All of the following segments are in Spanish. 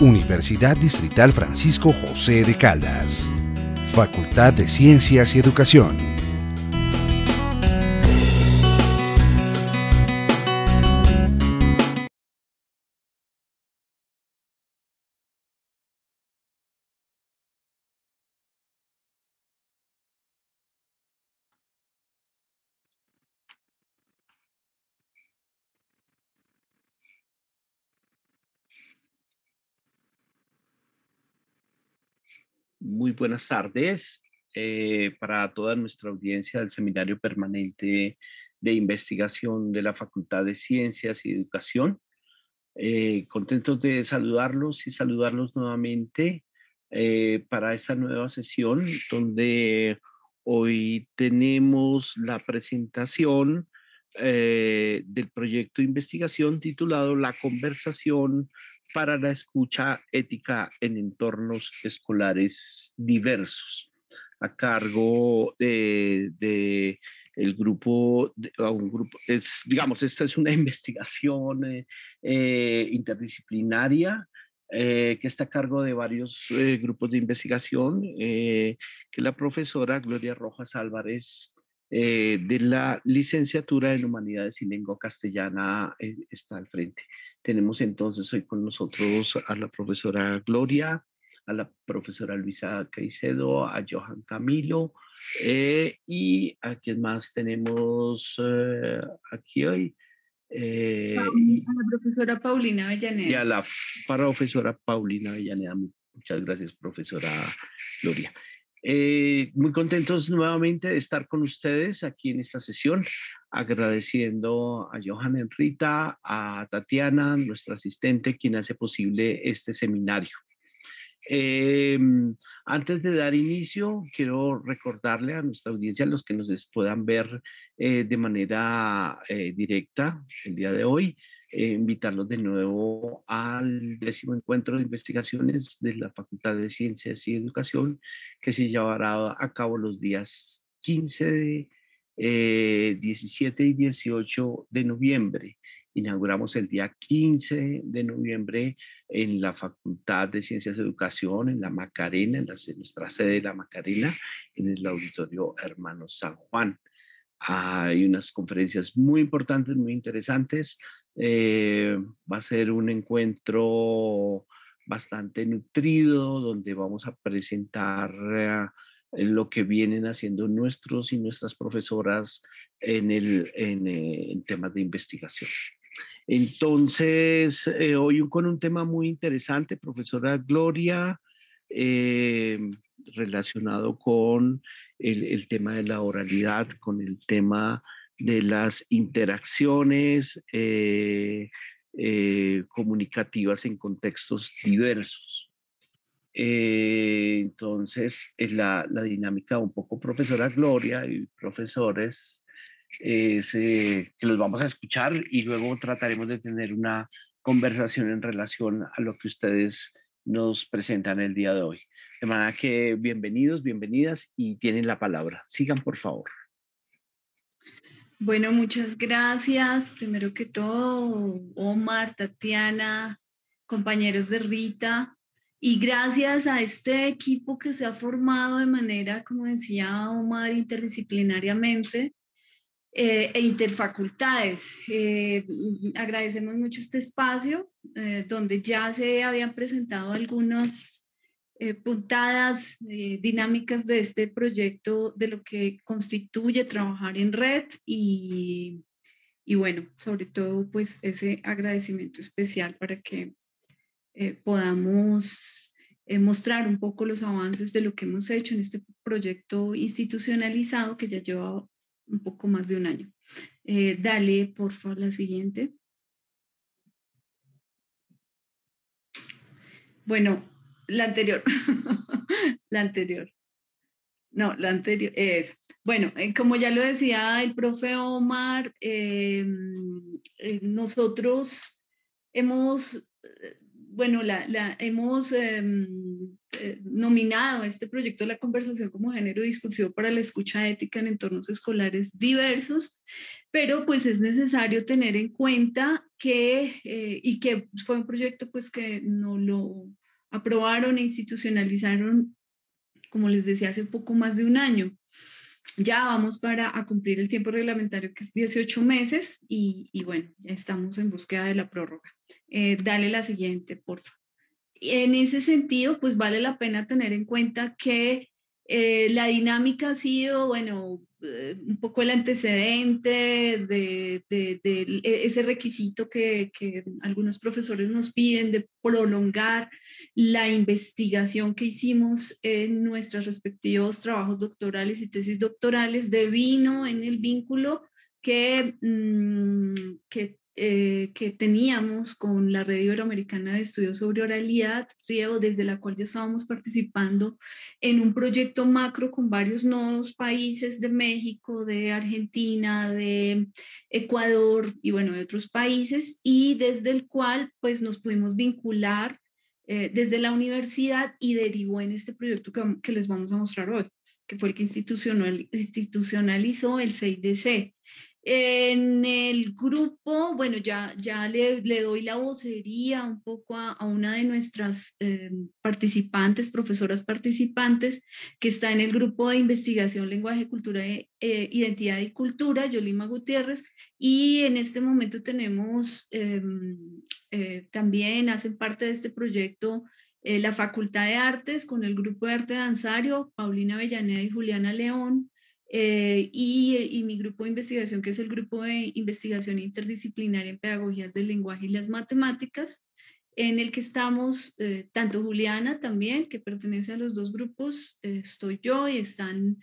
Universidad Distrital Francisco José de Caldas. Facultad de Ciencias y Educación. Muy buenas tardes para toda nuestra audiencia del Seminario Permanente de Investigación de la Facultad de Ciencias y Educación. Contentos de saludarlos nuevamente para esta nueva sesión donde hoy tenemos la presentación del proyecto de investigación titulado La conversación para la escucha ética en entornos escolares diversos, a cargo de el grupo, un grupo digamos, esta es una investigación interdisciplinaria que está a cargo de varios grupos de investigación, que la profesora Gloria Rojas Álvarez de la licenciatura en Humanidades y Lengua Castellana está al frente. Tenemos entonces hoy con nosotros a la profesora Gloria, a la profesora Luisa Caicedo, a Johan Camilo, y a quien más tenemos aquí hoy. A la profesora Paulina Avellaneda. Y a la profesora Paulina Avellaneda. Muchas gracias, profesora Gloria. Muy contentos nuevamente de estar con ustedes aquí en esta sesión, agradeciendo a Johan Enrita, a Tatiana, nuestra asistente, quien hace posible este seminario. Antes de dar inicio, quiero recordarle a nuestra audiencia, a los que nos puedan ver de manera directa el día de hoy, invitarlos de nuevo al 10º encuentro de investigaciones de la Facultad de Ciencias y Educación, que se llevará a cabo los días 15, 17 y 18 de noviembre. Inauguramos el día 15 de noviembre en la Facultad de Ciencias de Educación, en la Macarena, en nuestra sede de la Macarena, en el Auditorio Hermano San Juan. Hay unas conferencias muy importantes, muy interesantes. Va a ser un encuentro bastante nutrido, donde vamos a presentar lo que vienen haciendo nuestros y nuestras profesoras en temas de investigación. Entonces, hoy con un tema muy interesante, profesora Gloria, relacionado con el tema de la oralidad, con el tema de las interacciones comunicativas en contextos diversos. Entonces, la dinámica un poco, profesora Gloria y profesores, que los vamos a escuchar y luego trataremos de tener una conversación en relación a lo que ustedes nos presentan el día de hoy. De manera que bienvenidos, bienvenidas y tienen la palabra. Sigan, por favor. Bueno, muchas gracias. Primero que todo, Omar, Tatiana, compañeros de Rita, y gracias a este equipo que se ha formado de manera, como decía Omar, interdisciplinariamente e interfacultades. Agradecemos mucho este espacio donde ya se habían presentado algunas puntadas dinámicas de este proyecto, de lo que constituye trabajar en red y bueno, sobre todo pues ese agradecimiento especial para que podamos mostrar un poco los avances de lo que hemos hecho en este proyecto institucionalizado que ya lleva un poco más de un año. Dale, por favor, la siguiente. Bueno, la anterior. La anterior. No, la anterior es. Bueno, como ya lo decía el profe Omar, nosotros hemos bueno, hemos nominado este proyecto de la conversación como género discursivo para la escucha ética en entornos escolares diversos, pero pues es necesario tener en cuenta que, y que fue un proyecto pues que no lo aprobaron e institucionalizaron, como les decía, hace poco más de un año. Ya vamos a cumplir el tiempo reglamentario, que es 18 meses, y bueno, ya estamos en búsqueda de la prórroga. Dale la siguiente, por favor. En ese sentido, pues vale la pena tener en cuenta que la dinámica ha sido, bueno, un poco el antecedente de ese requisito que algunos profesores nos piden de prolongar la investigación que hicimos en nuestros respectivos trabajos doctorales y tesis doctorales, devino en el vínculo que teníamos con la Red Iberoamericana de Estudios sobre Oralidad, RIEO, desde la cual ya estábamos participando en un proyecto macro con varios nodos países de México, de Argentina, de Ecuador y bueno, de otros países, y desde el cual pues nos pudimos vincular desde la universidad y derivó en este proyecto que les vamos a mostrar hoy, que fue el que institucionalizó el 6DC. En el grupo, bueno, ya le doy la vocería un poco a una de nuestras participantes, profesoras participantes, que está en el grupo de investigación Lenguaje, Cultura, Identidad y Cultura, Yolima Gutiérrez, y en este momento tenemos también hacen parte de este proyecto la Facultad de Artes con el grupo de arte danzario, Paulina Avellaneda y Juliana León, y mi grupo de investigación, que es el grupo de investigación interdisciplinaria en pedagogías del lenguaje y las matemáticas, en el que estamos tanto Juliana también, que pertenece a los dos grupos, estoy yo y están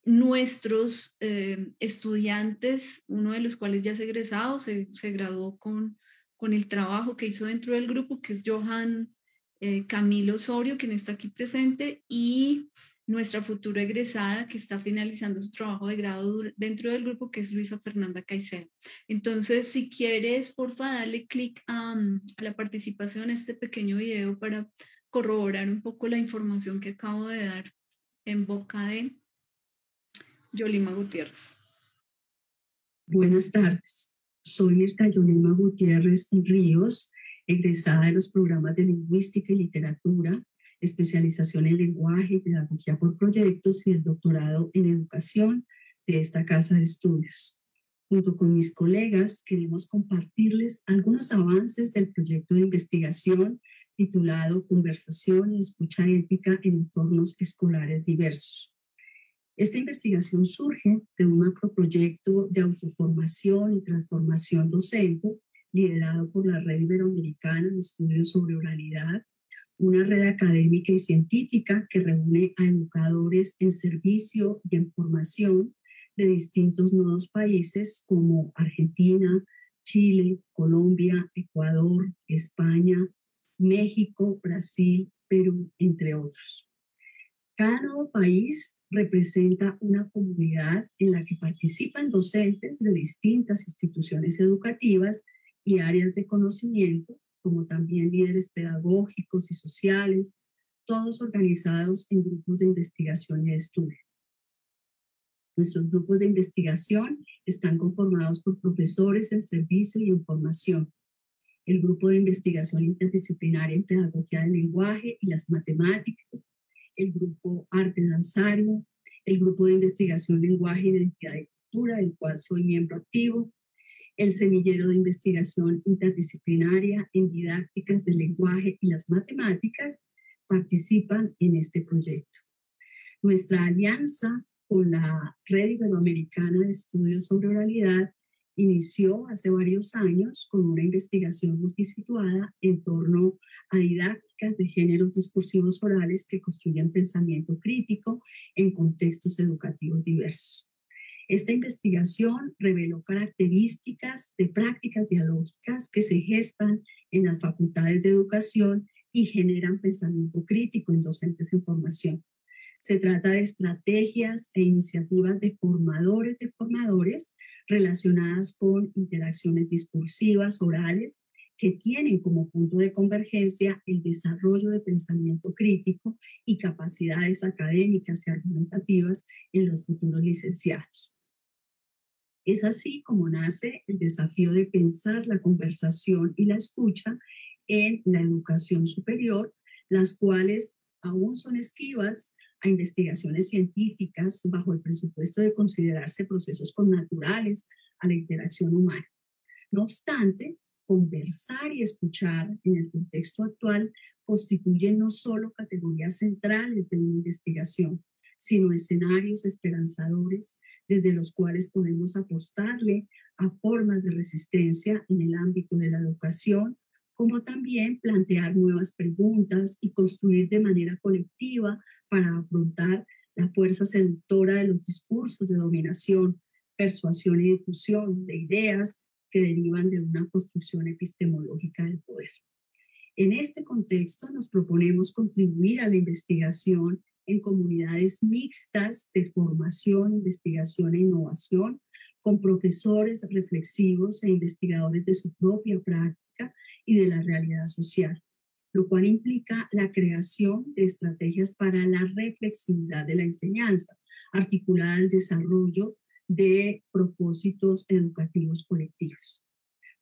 nuestros estudiantes, uno de los cuales ya es egresado, se graduó con el trabajo que hizo dentro del grupo, que es Johan Camilo Osorio, quien está aquí presente, y nuestra futura egresada que está finalizando su trabajo de grado dentro del grupo, que es Luisa Fernanda Caicedo. Entonces, si quieres, porfa, dale clic a la participación a este pequeño video para corroborar un poco la información que acabo de dar en boca de Yolima Gutiérrez. Buenas tardes. Soy Mirta Yolima Gutiérrez Ríos, egresada de los programas de Lingüística y Literatura, especialización en lenguaje y pedagogía por proyectos y el doctorado en educación de esta casa de estudios. Junto con mis colegas queremos compartirles algunos avances del proyecto de investigación titulado Conversación y Escucha Ética en Entornos Escolares Diversos. Esta investigación surge de un macroproyecto de autoformación y transformación docente liderado por la Red Iberoamericana de Estudios sobre Oralidad, una red académica y científica que reúne a educadores en servicio y en formación de distintos nuevos países como Argentina, Chile, Colombia, Ecuador, España, México, Brasil, Perú, entre otros. Cada nuevo país representa una comunidad en la que participan docentes de distintas instituciones educativas y áreas de conocimiento, como también líderes pedagógicos y sociales, todos organizados en grupos de investigación y de estudio. Nuestros grupos de investigación están conformados por profesores en servicio y en formación. El grupo de investigación interdisciplinaria en pedagogía del lenguaje y las matemáticas, el grupo arte danzario, el grupo de investigación lenguaje, identidad y cultura, del cual soy miembro activo, el semillero de investigación interdisciplinaria en didácticas del lenguaje y las matemáticas participan en este proyecto. Nuestra alianza con la Red Iberoamericana de Estudios sobre Oralidad inició hace varios años con una investigación multisituada en torno a didácticas de géneros discursivos orales que construyen pensamiento crítico en contextos educativos diversos. Esta investigación reveló características de prácticas dialógicas que se gestan en las facultades de educación y generan pensamiento crítico en docentes en formación. Se trata de estrategias e iniciativas de formadores relacionadas con interacciones discursivas orales que tienen como punto de convergencia el desarrollo de pensamiento crítico y capacidades académicas y argumentativas en los futuros licenciados. Es así como nace el desafío de pensar la conversación y la escucha en la educación superior, las cuales aún son esquivas a investigaciones científicas bajo el presupuesto de considerarse procesos connaturales a la interacción humana. No obstante, conversar y escuchar en el contexto actual constituyen no solo categorías centrales de una investigación, sino escenarios esperanzadores desde los cuales podemos apostarle a formas de resistencia en el ámbito de la educación, como también plantear nuevas preguntas y construir de manera colectiva para afrontar la fuerza seductora de los discursos de dominación, persuasión y difusión de ideas que derivan de una construcción epistemológica del poder. En este contexto nos proponemos contribuir a la investigación en comunidades mixtas de formación, investigación e innovación, con profesores reflexivos e investigadores de su propia práctica y de la realidad social, lo cual implica la creación de estrategias para la reflexividad de la enseñanza, articulada al desarrollo de propósitos educativos colectivos.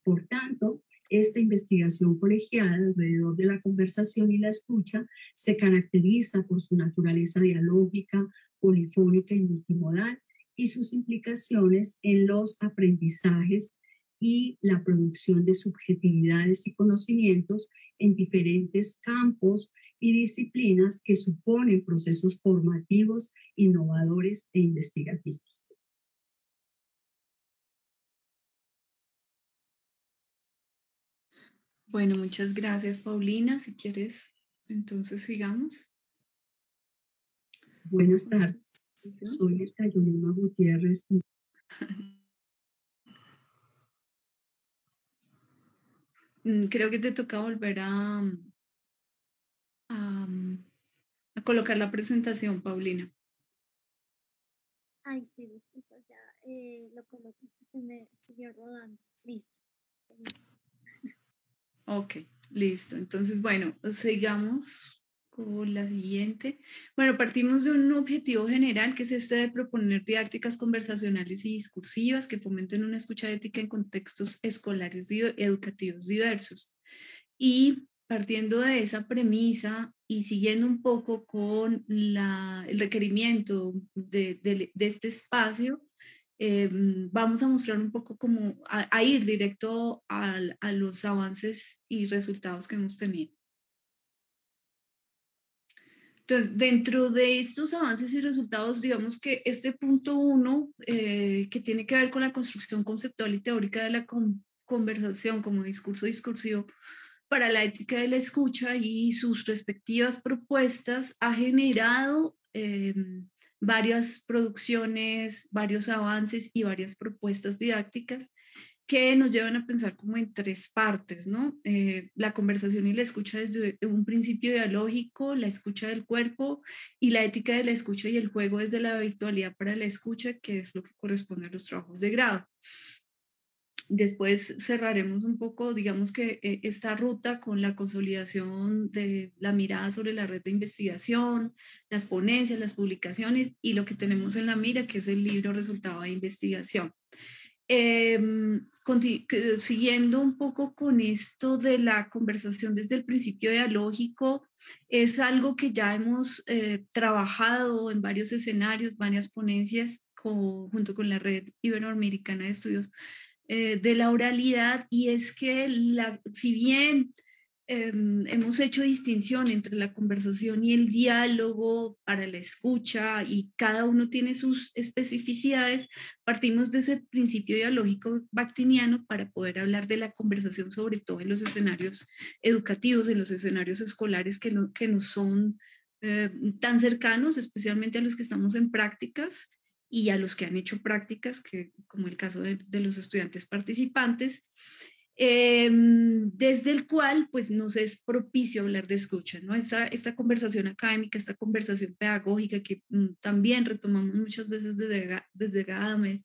Por tanto, esta investigación colegiada alrededor de la conversación y la escucha se caracteriza por su naturaleza dialógica, polifónica y multimodal y sus implicaciones en los aprendizajes y la producción de subjetividades y conocimientos en diferentes campos y disciplinas que suponen procesos formativos, innovadores e investigativos. Bueno, muchas gracias, Paulina. Si quieres, entonces sigamos. Buenas tardes. Soy Irta Yolima Gutiérrez. Creo que te toca volver a colocar la presentación, Paulina. Ay, sí, disculpa, ya lo coloqué, se me siguió rodando. Listo. Ok, listo. Entonces, bueno, sigamos con la siguiente. Bueno, partimos de un objetivo general, que es este de proponer didácticas conversacionales y discursivas que fomenten una escucha ética en contextos escolares educativos diversos. Y partiendo de esa premisa y siguiendo un poco con el requerimiento de este espacio, vamos a mostrar un poco cómo a ir directo a los avances y resultados que hemos tenido. Entonces, dentro de estos avances y resultados, digamos que este punto 1, que tiene que ver con la construcción conceptual y teórica de la conversación como discurso discursivo para la ética de la escucha y sus respectivas propuestas, ha generado varias producciones, varios avances y varias propuestas didácticas que nos llevan a pensar como en 3 partes, ¿no? La conversación y la escucha desde un principio dialógico, la escucha del cuerpo y la ética de la escucha y el juego desde la virtualidad para la escucha, que es lo que corresponde a los trabajos de grado. Después cerraremos un poco, digamos que esta ruta con la consolidación de la mirada sobre la red de investigación, las ponencias, las publicaciones y lo que tenemos en la mira, que es el libro resultado de investigación. Siguiendo un poco con esto de la conversación desde el principio dialógico, es algo que ya hemos trabajado en varios escenarios, varias ponencias junto con la Red Iberoamericana de Estudios de la Oralidad, y es que si bien hemos hecho distinción entre la conversación y el diálogo para la escucha y cada uno tiene sus especificidades, partimos de ese principio dialógico bakhtiniano para poder hablar de la conversación, sobre todo en los escenarios educativos, en los escenarios escolares que nos son tan cercanos, especialmente a los que estamos en prácticas y a los que han hecho prácticas, como el caso de los estudiantes participantes, desde el cual pues nos es propicio hablar de escucha, ¿no? Esta conversación académica, esta conversación pedagógica que también retomamos muchas veces desde Gadamer,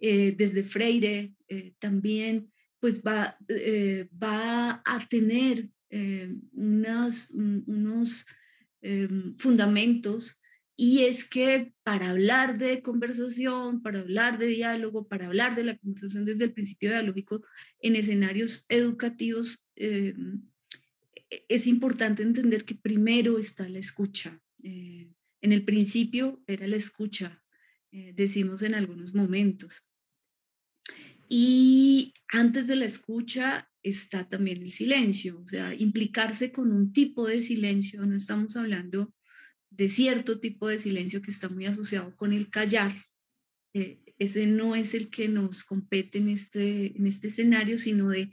desde Freire, también pues va a tener unos fundamentos, y es que para hablar de conversación, para hablar de diálogo, para hablar de la conversación desde el principio dialógico en escenarios educativos, es importante entender que primero está la escucha. En el principio era la escucha, decimos en algunos momentos. Y antes de la escucha está también el silencio, o sea, implicarse con un tipo de silencio. No estamos hablando de cierto tipo de silencio que está muy asociado con el callar. Ese no es el que nos compete en este escenario, sino de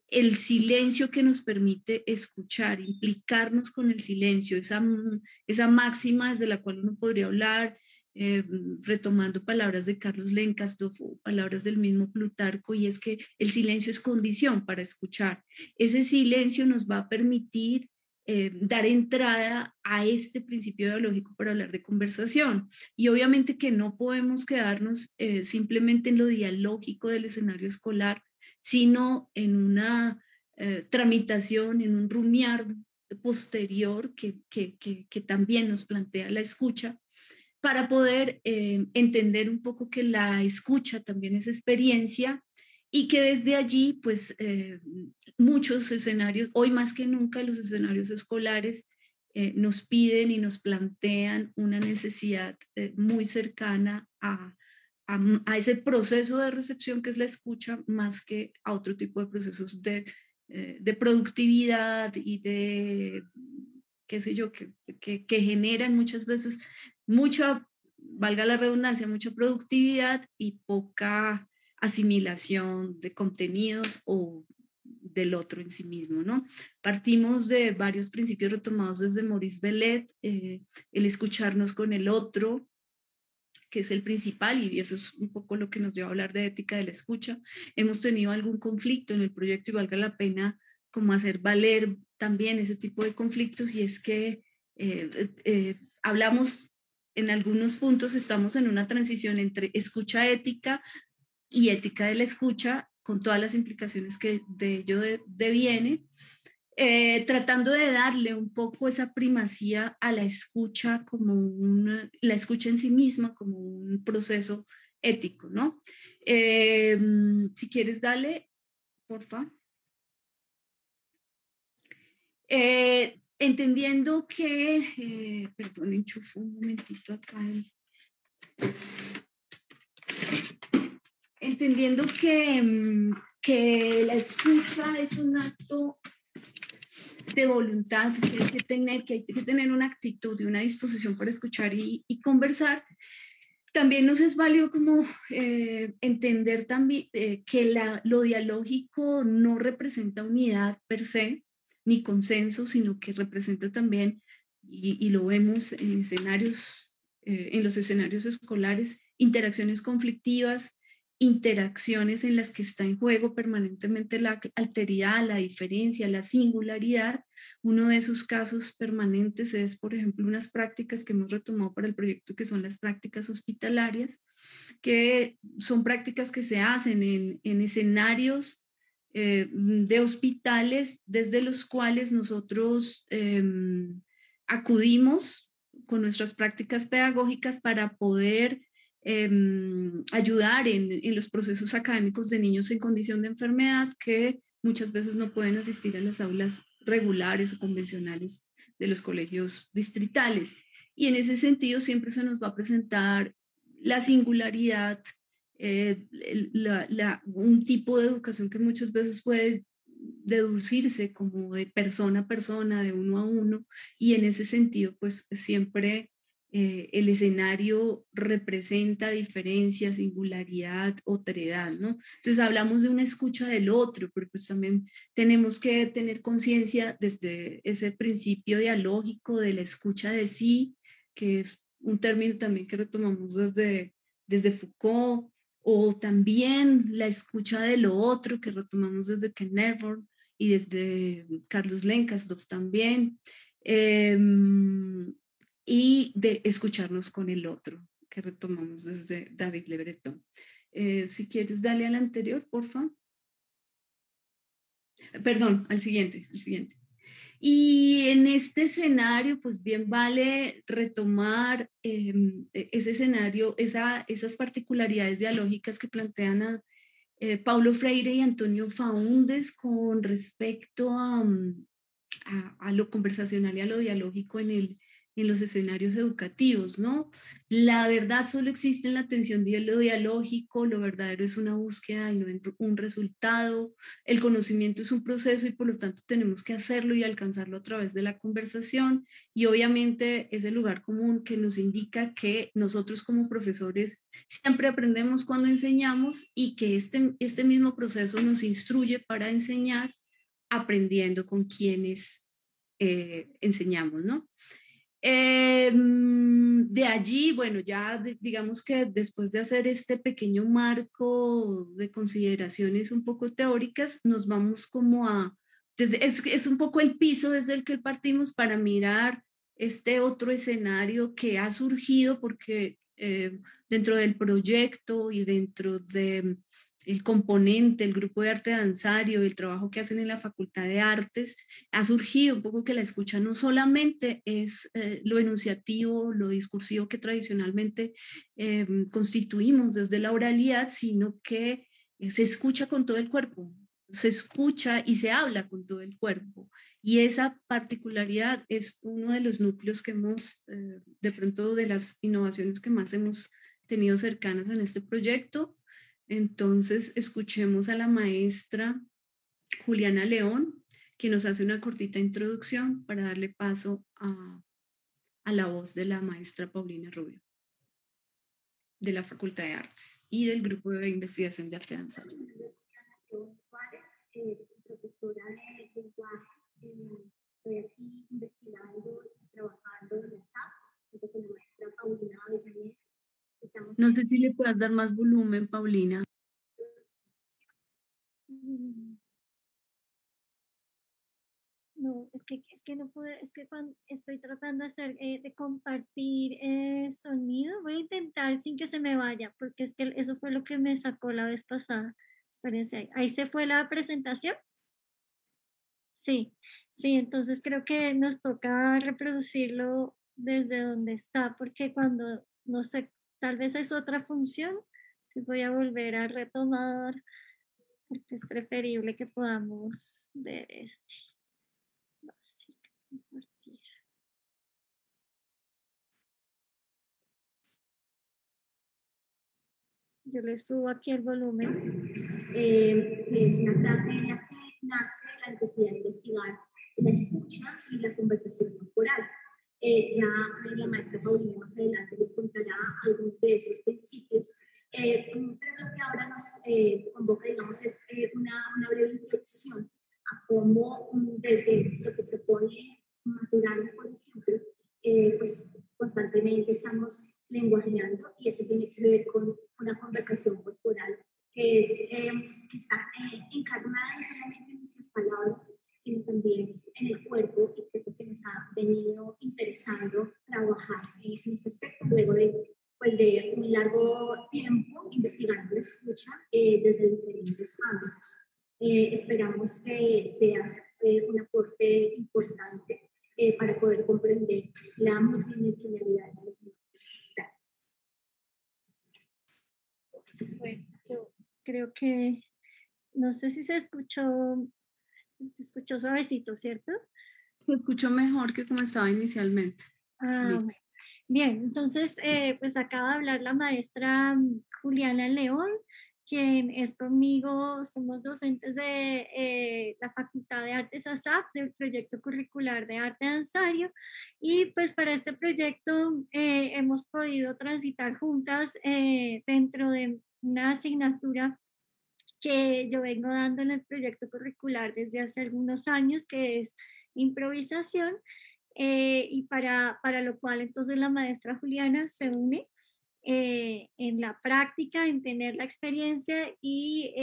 el silencio que nos permite escuchar, implicarnos con el silencio, esa máxima desde la cual uno podría hablar, retomando palabras de Carlos Lenkasdorf o palabras del mismo Plutarco, y es que el silencio es condición para escuchar. Ese silencio nos va a permitir dar entrada a este principio dialógico para hablar de conversación. Y obviamente que no podemos quedarnos simplemente en lo dialógico del escenario escolar, sino en una tramitación, en un rumiar posterior que también nos plantea la escucha, para poder entender un poco que la escucha también es experiencia, y que desde allí, pues, muchos escenarios, hoy más que nunca los escenarios escolares nos piden y nos plantean una necesidad muy cercana a ese proceso de recepción que es la escucha, más que a otro tipo de procesos de productividad y de, qué sé yo, que generan muchas veces mucha, valga la redundancia, mucha productividad y poca asimilación de contenidos o del otro en sí mismo, ¿no? Partimos de varios principios retomados desde Maurice Bellet, el escucharnos con el otro, que es el principal, y eso es un poco lo que nos lleva a hablar de ética de la escucha. Hemos tenido algún conflicto en el proyecto y valga la pena como hacer valer también ese tipo de conflictos, y es que hablamos en algunos puntos, estamos en una transición entre escucha ética y ética de la escucha, con todas las implicaciones que de ello deviene, tratando de darle un poco esa primacía a la escucha como la escucha en sí misma como un proceso ético, ¿no? Si quieres, dale, porfa. Entendiendo que, perdón, enchufo un momentito acá. Entendiendo que la escucha es un acto de voluntad, que hay que tener una actitud y una disposición para escuchar y conversar. También nos es válido como entender también que lo dialógico no representa unidad per se, ni consenso, sino que representa también, y lo vemos en escenarios, en los escenarios escolares, interacciones conflictivas, interacciones en las que está en juego permanentemente la alteridad, la diferencia, la singularidad. Uno de esos casos permanentes es, por ejemplo, unas prácticas que hemos retomado para el proyecto, que son las prácticas hospitalarias, que son prácticas que se hacen en escenarios de hospitales, desde los cuales nosotros acudimos con nuestras prácticas pedagógicas para poder ayudar en los procesos académicos de niños en condición de enfermedad que muchas veces no pueden asistir a las aulas regulares o convencionales de los colegios distritales. Y en ese sentido siempre se nos va a presentar la singularidad, un tipo de educación que muchas veces puede deducirse como de persona a persona, de uno a uno, y en ese sentido pues siempre el escenario representa diferencia, singularidad, otredad, ¿no? Entonces hablamos de una escucha del otro, pero pues también tenemos que tener conciencia desde ese principio dialógico de la escucha de sí, que es un término también que retomamos desde Foucault, o también la escucha de lo otro que retomamos desde Ken Nervorn y desde Carlos Lenkasdorf también. Y de escucharnos con el otro, que retomamos desde David Le Breton. Si quieres, dale al anterior, por favor. Perdón, al siguiente. Y en este escenario, pues bien vale retomar ese escenario, esas particularidades dialógicas que plantean Paulo Freire y Antonio Faúndez con respecto a lo conversacional y a lo dialógico en los escenarios educativos, ¿no? La verdad solo existe en la atención de lo dialógico, lo verdadero es una búsqueda y no un resultado, el conocimiento es un proceso y por lo tanto tenemos que hacerlo y alcanzarlo a través de la conversación y obviamente es el lugar común que nos indica que nosotros como profesores siempre aprendemos cuando enseñamos y que este mismo proceso nos instruye para enseñar aprendiendo con quienes enseñamos, ¿no? De allí, bueno, ya digamos que después de hacer este pequeño marco de consideraciones un poco teóricas, nos vamos como es un poco el piso desde el que partimos para mirar este otro escenario que ha surgido porque dentro del proyecto y dentro de el componente, el grupo de arte danzario, el trabajo que hacen en la Facultad de Artes, ha surgido un poco que la escucha no solamente es lo enunciativo, lo discursivo que tradicionalmente constituimos desde la oralidad, sino que se escucha con todo el cuerpo, se escucha y se habla con todo el cuerpo. Y esa particularidad es uno de los núcleos que hemos, de pronto de las innovaciones que más hemos tenido cercanas en este proyecto. Entonces, escuchemos a la maestra Juliana León, que nos hace una cortita introducción para darle paso a la voz de la maestra Paulina Rubio, de la Facultad de Artes y del Grupo de Investigación de Arte Danzario. Profesora de lenguaje, estoy aquí investigando y trabajando en la SAP, junto con la maestra Paulina Avellaneda. No sé si le puedas dar más volumen, Paulina. No, es que no pude, es que cuando estoy tratando de hacer, de compartir sonido, voy a intentar sin que se me vaya, porque es que eso fue lo que me sacó la vez pasada. Espérense, ahí se fue la presentación. Sí, entonces creo que nos toca reproducirlo desde donde está, porque cuando, no sé, tal vez es otra función, entonces voy a volver a retomar, porque es preferible que podamos ver este. Así que compartir. Yo le subo aquí el volumen. Es una clase en la que nace la necesidad de investigar la escucha y la conversación corporal. Ya la maestra Paulina más adelante les contará algunos de estos principios, pero lo que ahora nos convoca, digamos, es una breve introducción a cómo desde lo que propone Maturana, por ejemplo, pues constantemente estamos lenguajeando y eso tiene que ver con una conversación corporal que está encarnada no solamente en nuestras palabras, sino también en el cuerpo, y creo que nos ha venido interesando trabajar en este aspecto luego de un largo tiempo investigando la escucha desde diferentes ámbitos. Esperamos que sea un aporte importante para poder comprender la multidimensionalidad de los libros. Gracias. Bueno, yo creo que, no sé si se escuchó suavecito, ¿cierto? Se escuchó mejor que como estaba inicialmente. Bueno. Bien, entonces, pues acaba de hablar la maestra Juliana León, quien es conmigo, somos docentes de la Facultad de Artes ASAP, del proyecto curricular de arte danzario, y pues para este proyecto hemos podido transitar juntas dentro de una asignatura que yo vengo dando en el proyecto curricular desde hace algunos años, que es improvisación, y para lo cual entonces la maestra Juliana se une en la práctica, en tener la experiencia y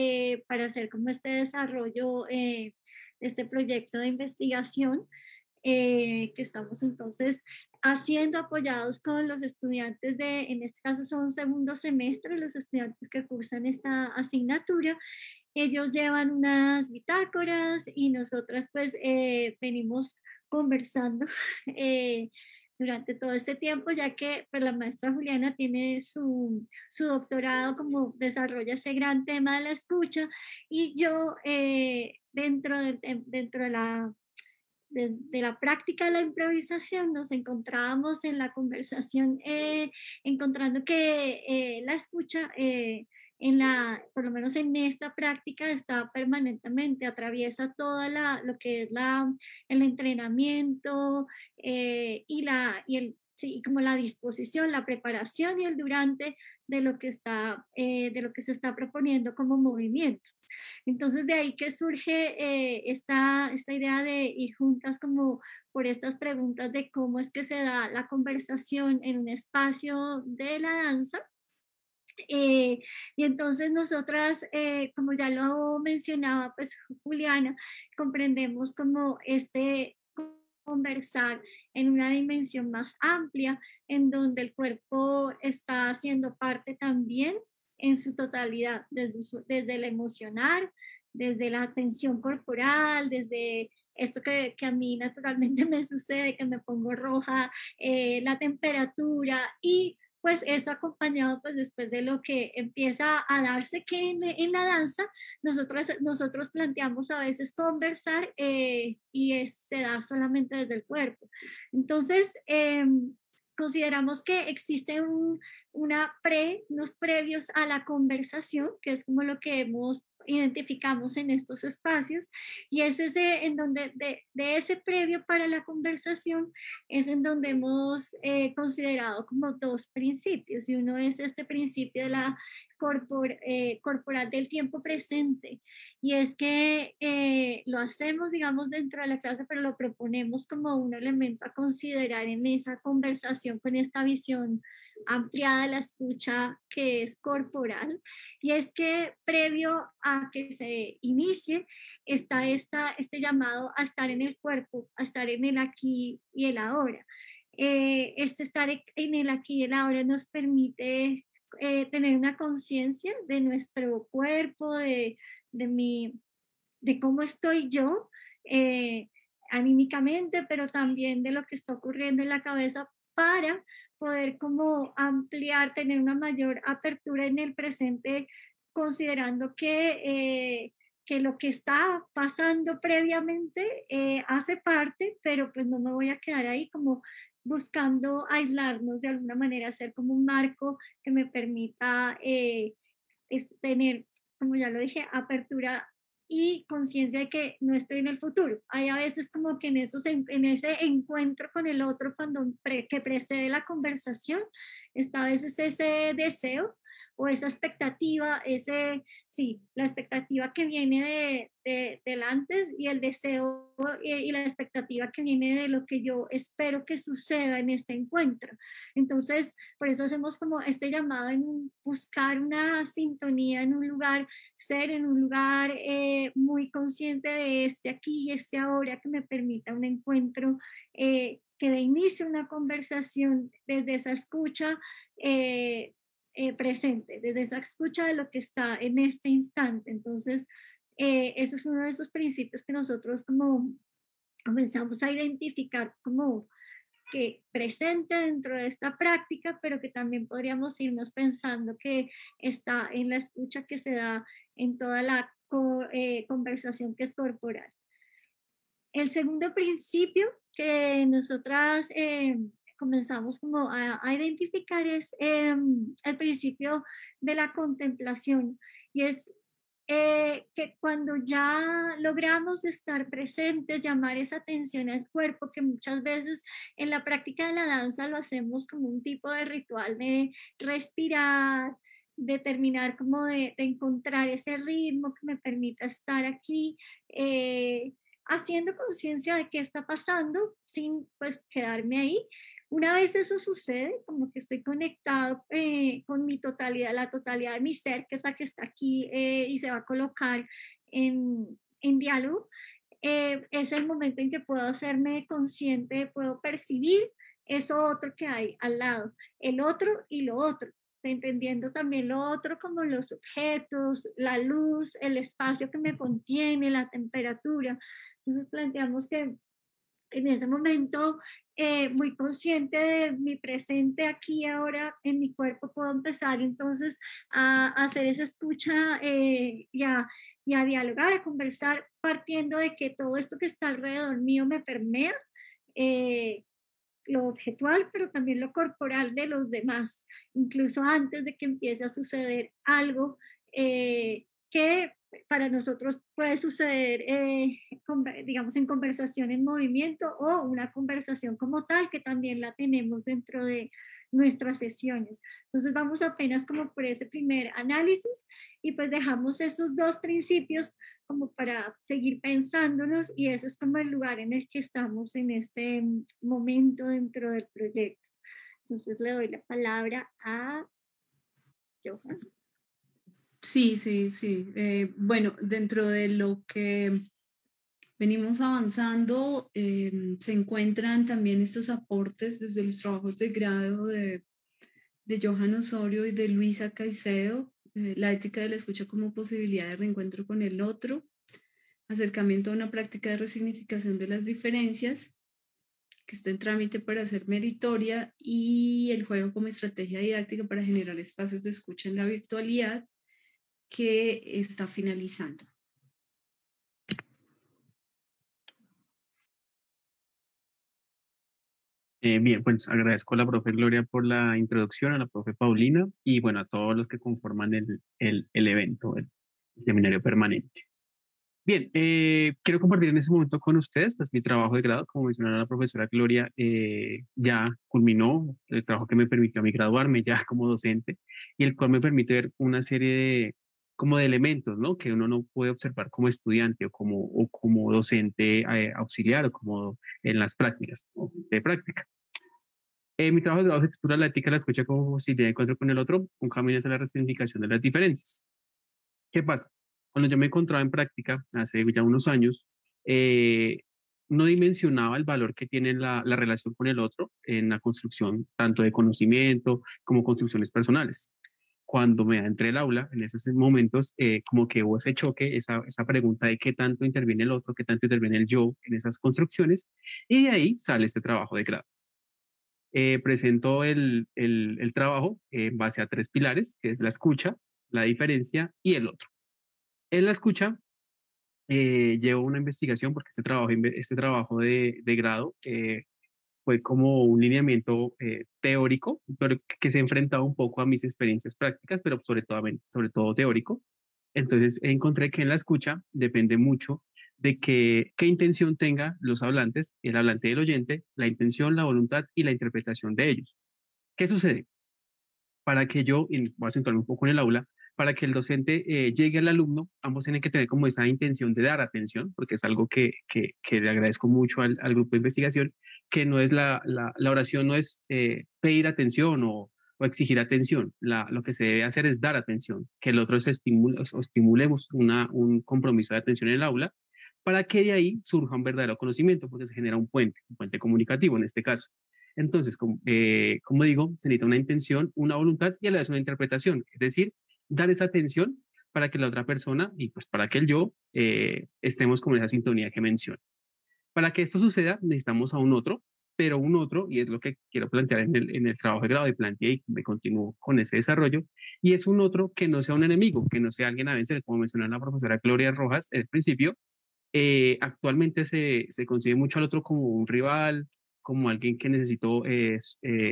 para hacer como este desarrollo de este proyecto de investigación que estamos entonces haciendo, apoyados con los estudiantes en este caso son segundo semestre, los estudiantes que cursan esta asignatura. ellos llevan unas bitácoras y nosotras pues venimos conversando durante todo este tiempo, ya que pues, la maestra Juliana tiene su doctorado, como desarrolla ese gran tema de la escucha, y yo dentro de la práctica de la improvisación nos encontrábamos en la conversación encontrando que la escucha por lo menos en esta práctica está permanentemente, atraviesa toda lo que es el entrenamiento sí, como la disposición, la preparación y el durante de lo que se está proponiendo como movimiento. Entonces de ahí que surge esta idea de ir juntas como por estas preguntas de cómo es que se da la conversación en un espacio de la danza. Y entonces nosotras, como ya lo mencionaba pues Juliana, comprendemos como conversar en una dimensión más amplia, en donde el cuerpo está haciendo parte también en su totalidad, desde el emocional, desde la tensión corporal, desde esto que a mí naturalmente me sucede, que me pongo roja, la temperatura y pues eso acompañado pues después de lo que empieza a darse que en la danza nosotros planteamos a veces conversar se da solamente desde el cuerpo. Entonces consideramos que existe unos previos a la conversación, que es como lo que identificamos en estos espacios, y es ese en donde de ese previo para la conversación es en donde hemos considerado como dos principios, y uno es este principio de la corporal del tiempo presente, y es que lo hacemos, digamos, dentro de la clase, pero lo proponemos como un elemento a considerar en esa conversación con esta visión ampliada de la escucha que es corporal, y es que previo a que se inicie está este llamado a estar en el cuerpo, a estar en el aquí y el ahora. Este estar en el aquí y el ahora nos permite tener una conciencia de nuestro cuerpo, de cómo estoy yo anímicamente, pero también de lo que está ocurriendo en la cabeza para poder como ampliar, tener una mayor apertura en el presente, considerando que lo que está pasando previamente hace parte, pero pues no me voy a quedar ahí como buscando aislarnos de alguna manera, hacer como un marco que me permita tener, como ya lo dije, apertura y conciencia de que no estoy en el futuro. Hay a veces como que en ese encuentro con el otro, que precede la conversación, está a veces ese deseo o esa expectativa, la expectativa que viene del antes y el deseo y la expectativa que viene de lo que yo espero que suceda en este encuentro. Entonces, por eso hacemos como este llamado en buscar una sintonía en un lugar, ser en un lugar muy consciente de este aquí y este ahora, que me permita un encuentro que dé inicio a una conversación desde esa escucha presente, desde esa escucha de lo que está en este instante. Entonces, eso es uno de esos principios que nosotros como comenzamos a identificar como que presente dentro de esta práctica, pero que también podríamos irnos pensando que está en la escucha que se da en toda la conversación que es corporal. El segundo principio que nosotras comenzamos como a identificar es el principio de la contemplación, y es que cuando ya logramos estar presentes, llamar esa atención al cuerpo, que muchas veces en la práctica de la danza lo hacemos como un tipo de ritual de respirar, de terminar como de encontrar ese ritmo que me permita estar aquí, haciendo conciencia de qué está pasando sin pues quedarme ahí. Una vez eso sucede, como que estoy conectado con mi totalidad, la totalidad de mi ser, que es la que está aquí y se va a colocar en diálogo, es el momento en que puedo hacerme consciente, puedo percibir eso otro que hay al lado, el otro y lo otro. entendiendo también lo otro como los objetos, la luz, el espacio que me contiene, la temperatura. Entonces planteamos que en ese momento, muy consciente de mi presente aquí ahora en mi cuerpo, puedo empezar entonces a hacer esa escucha y a dialogar, a conversar, partiendo de que todo esto que está alrededor mío me permea, eh, lo objetual, pero también lo corporal de los demás, incluso antes de que empiece a suceder algo que para nosotros puede suceder, digamos, en conversación en movimiento o una conversación como tal, que también la tenemos dentro de nuestras sesiones. Entonces vamos apenas como por ese primer análisis y pues dejamos esos dos principios como para seguir pensándonos, y ese es como el lugar en el que estamos en este momento dentro del proyecto. Entonces le doy la palabra a Johan. Sí. Bueno, dentro de lo que venimos avanzando, se encuentran también estos aportes desde los trabajos de grado de Johan Osorio y de Luisa Caicedo, la ética de la escucha como posibilidad de reencuentro con el otro, acercamiento a una práctica de resignificación de las diferencias, que está en trámite para ser meritoria, y el juego como estrategia didáctica para generar espacios de escucha en la virtualidad, que está finalizando. Bien, pues agradezco a la profe Gloria por la introducción, a la profe Paulina y bueno, a todos los que conforman el evento, el seminario permanente. Bien, quiero compartir en este momento con ustedes pues, mi trabajo de grado. Como mencionó la profesora Gloria, ya culminó el trabajo que me permitió a mí graduarme ya como docente, y el cual me permite ver una serie de, como de elementos, ¿no? Que uno no puede observar como estudiante o como docente auxiliar o como en las prácticas, ¿no? De práctica. Mi trabajo de grado se titula La ética de la escucha como posibilidad de encuentro con el otro, un camino hacia la resignificación de las diferencias. ¿Qué pasa? Cuando yo me encontraba en práctica, hace ya unos años, no dimensionaba el valor que tiene la relación con el otro en la construcción tanto de conocimiento como construcciones personales. Cuando me adentré al aula, en esos momentos, como que hubo ese choque, esa pregunta de qué tanto interviene el otro, qué tanto interviene el yo en esas construcciones, y de ahí sale este trabajo de grado. Presento el trabajo en base a 3 pilares, que es la escucha, la diferencia y el otro. En la escucha, llevo una investigación porque este trabajo de grado fue como un lineamiento teórico, pero que se enfrentaba un poco a mis experiencias prácticas, pero sobre todo teórico. Entonces encontré que en la escucha depende mucho de qué intención tenga los hablantes, el hablante y el oyente, la intención, la voluntad y la interpretación de ellos. ¿Qué sucede? Para que voy a centrarme un poco en el aula, para que el docente llegue al alumno, ambos tienen que tener como esa intención de dar atención, porque es algo que le agradezco mucho al grupo de investigación, que no es la oración no es pedir atención o exigir atención. Lo que se debe hacer es dar atención, que el otro estimulemos un compromiso de atención en el aula, para que de ahí surja un verdadero conocimiento, porque se genera un puente comunicativo en este caso. Entonces, como digo, se necesita una intención, una voluntad y a la vez una interpretación, es decir, dar esa atención para que la otra persona y pues para que el yo estemos con esa sintonía que menciono. Para que esto suceda necesitamos a un otro, pero un otro, y es lo que quiero plantear en el trabajo de grado y planteé y me continúo con ese desarrollo, y es un otro que no sea un enemigo, que no sea alguien a vencer, como mencionó la profesora Gloria Rojas al principio. Actualmente se concibe mucho al otro como un rival, como alguien que necesito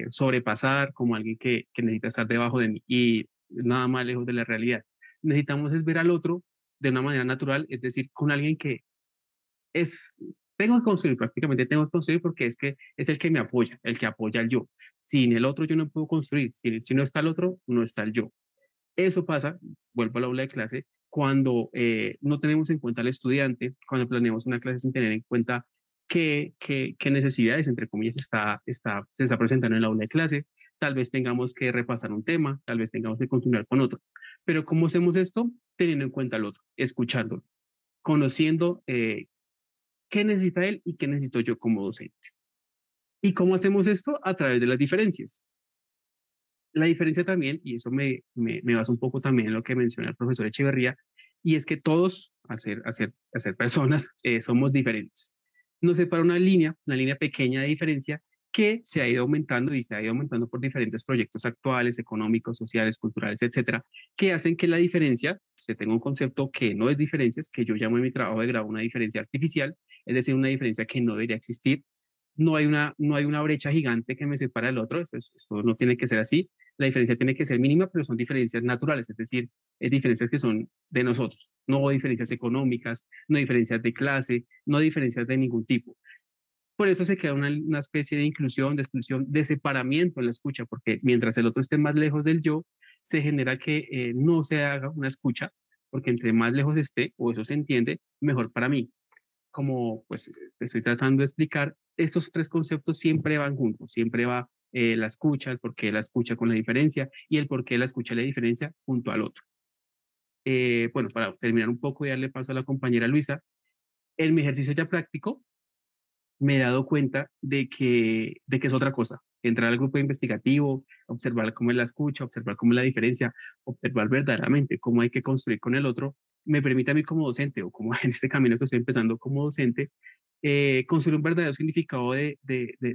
sobrepasar, como alguien que necesita estar debajo de mí, y nada más lejos de la realidad. Necesitamos es ver al otro de una manera natural, es decir, con alguien que tengo que construir, prácticamente tengo que construir porque es que es el que me apoya, el que apoya al yo. Sin el otro yo no puedo construir, si no está el otro, no está el yo. Eso pasa, vuelvo al aula de clase, cuando no tenemos en cuenta al estudiante, cuando planeamos una clase sin tener en cuenta qué necesidades, entre comillas, se está presentando en el aula de clase. Tal vez tengamos que repasar un tema, tal vez tengamos que continuar con otro. Pero ¿cómo hacemos esto? Teniendo en cuenta al otro, escuchándolo, conociendo qué necesita él y qué necesito yo como docente. ¿Y cómo hacemos esto? A través de las diferencias. La diferencia también, y eso me basa un poco también en lo que menciona el profesor Echeverría, y es que todos, al ser personas, somos diferentes. Nos separa una línea pequeña de diferencia que se ha ido aumentando y se ha ido aumentando por diferentes proyectos actuales, económicos, sociales, culturales, etcétera, que hacen que la diferencia, se tenga un concepto que no es diferencia, es que yo llamo en mi trabajo de grado una diferencia artificial, es decir, una diferencia que no debería existir. No hay una brecha gigante que me separa del otro, esto no tiene que ser así, la diferencia tiene que ser mínima, pero son diferencias naturales, es decir, diferencias que son de nosotros, no diferencias económicas, no diferencias de clase, no diferencias de ningún tipo. Por eso se crea una especie de inclusión, de exclusión, de separamiento en la escucha, porque mientras el otro esté más lejos del yo, se genera que no se haga una escucha, porque entre más lejos esté, o eso se entiende, mejor para mí. Como pues estoy tratando de explicar, estos tres conceptos siempre van juntos, siempre va la escucha, el por qué la escucha con la diferencia y el por qué la escucha y la diferencia junto al otro. Bueno, para terminar un poco y darle paso a la compañera Luisa, en mi ejercicio ya práctico me he dado cuenta de que es otra cosa. Entrar al grupo investigativo, observar cómo es la escucha, observar cómo es la diferencia, observar verdaderamente cómo hay que construir con el otro, me permite a mí como docente o como en este camino que estoy empezando como docente, construir un verdadero significado de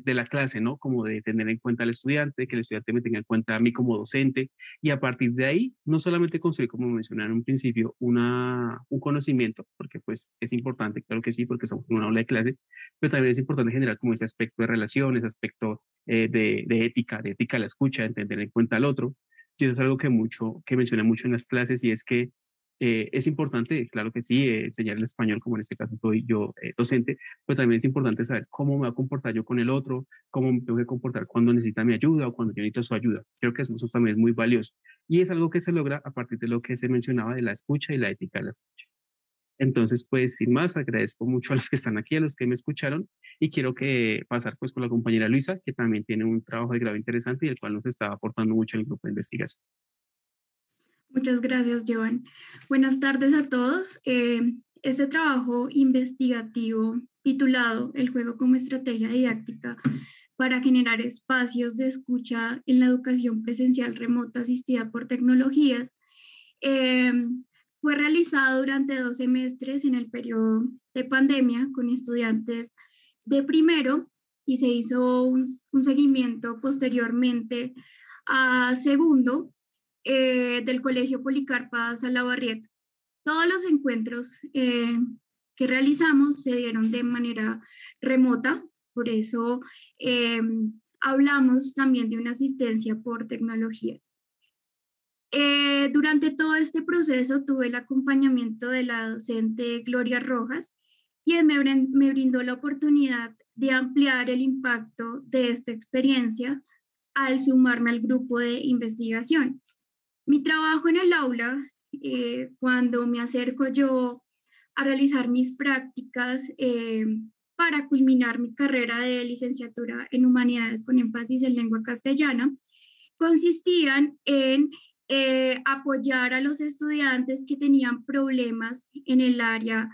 la clase, ¿no? Como de tener en cuenta al estudiante, que el estudiante me tenga en cuenta a mí como docente, y a partir de ahí, no solamente construir, como mencioné en un principio, un conocimiento, porque pues es importante, claro que sí, porque somos en una aula de clase, pero también es importante generar como ese aspecto de relaciones, aspecto de ética de la escucha, de tener en cuenta al otro. Y eso es algo que mencioné mucho en las clases, y es que es importante, claro que sí, enseñar el español, como en este caso soy yo docente, pero también es importante saber cómo me voy a comportar yo con el otro, cómo me tengo que comportar cuando necesita mi ayuda o cuando yo necesito su ayuda. Creo que eso también es muy valioso. Y es algo que se logra a partir de lo que se mencionaba de la escucha y la ética de la escucha. Entonces, pues, sin más, agradezco mucho a los que están aquí, a los que me escucharon, y quiero que pasar pues con la compañera Luisa, que también tiene un trabajo de grado interesante y el cual nos está aportando mucho en el grupo de investigación. Muchas gracias, Joan. Buenas tardes a todos. Este trabajo investigativo titulado El juego como estrategia didáctica para generar espacios de escucha en la educación presencial remota asistida por tecnologías fue realizado durante 2 semestres en el periodo de pandemia con estudiantes de primero y se hizo un seguimiento posteriormente a segundo del Colegio Policarpa Salabarrieta. Todos los encuentros que realizamos se dieron de manera remota, por eso hablamos también de una asistencia por tecnología. Durante todo este proceso tuve el acompañamiento de la docente Gloria Rojas y él me brindó la oportunidad de ampliar el impacto de esta experiencia al sumarme al grupo de investigación. Mi trabajo en el aula, cuando me acerco yo a realizar mis prácticas para culminar mi carrera de licenciatura en Humanidades con énfasis en lengua castellana, consistían en apoyar a los estudiantes que tenían problemas en el área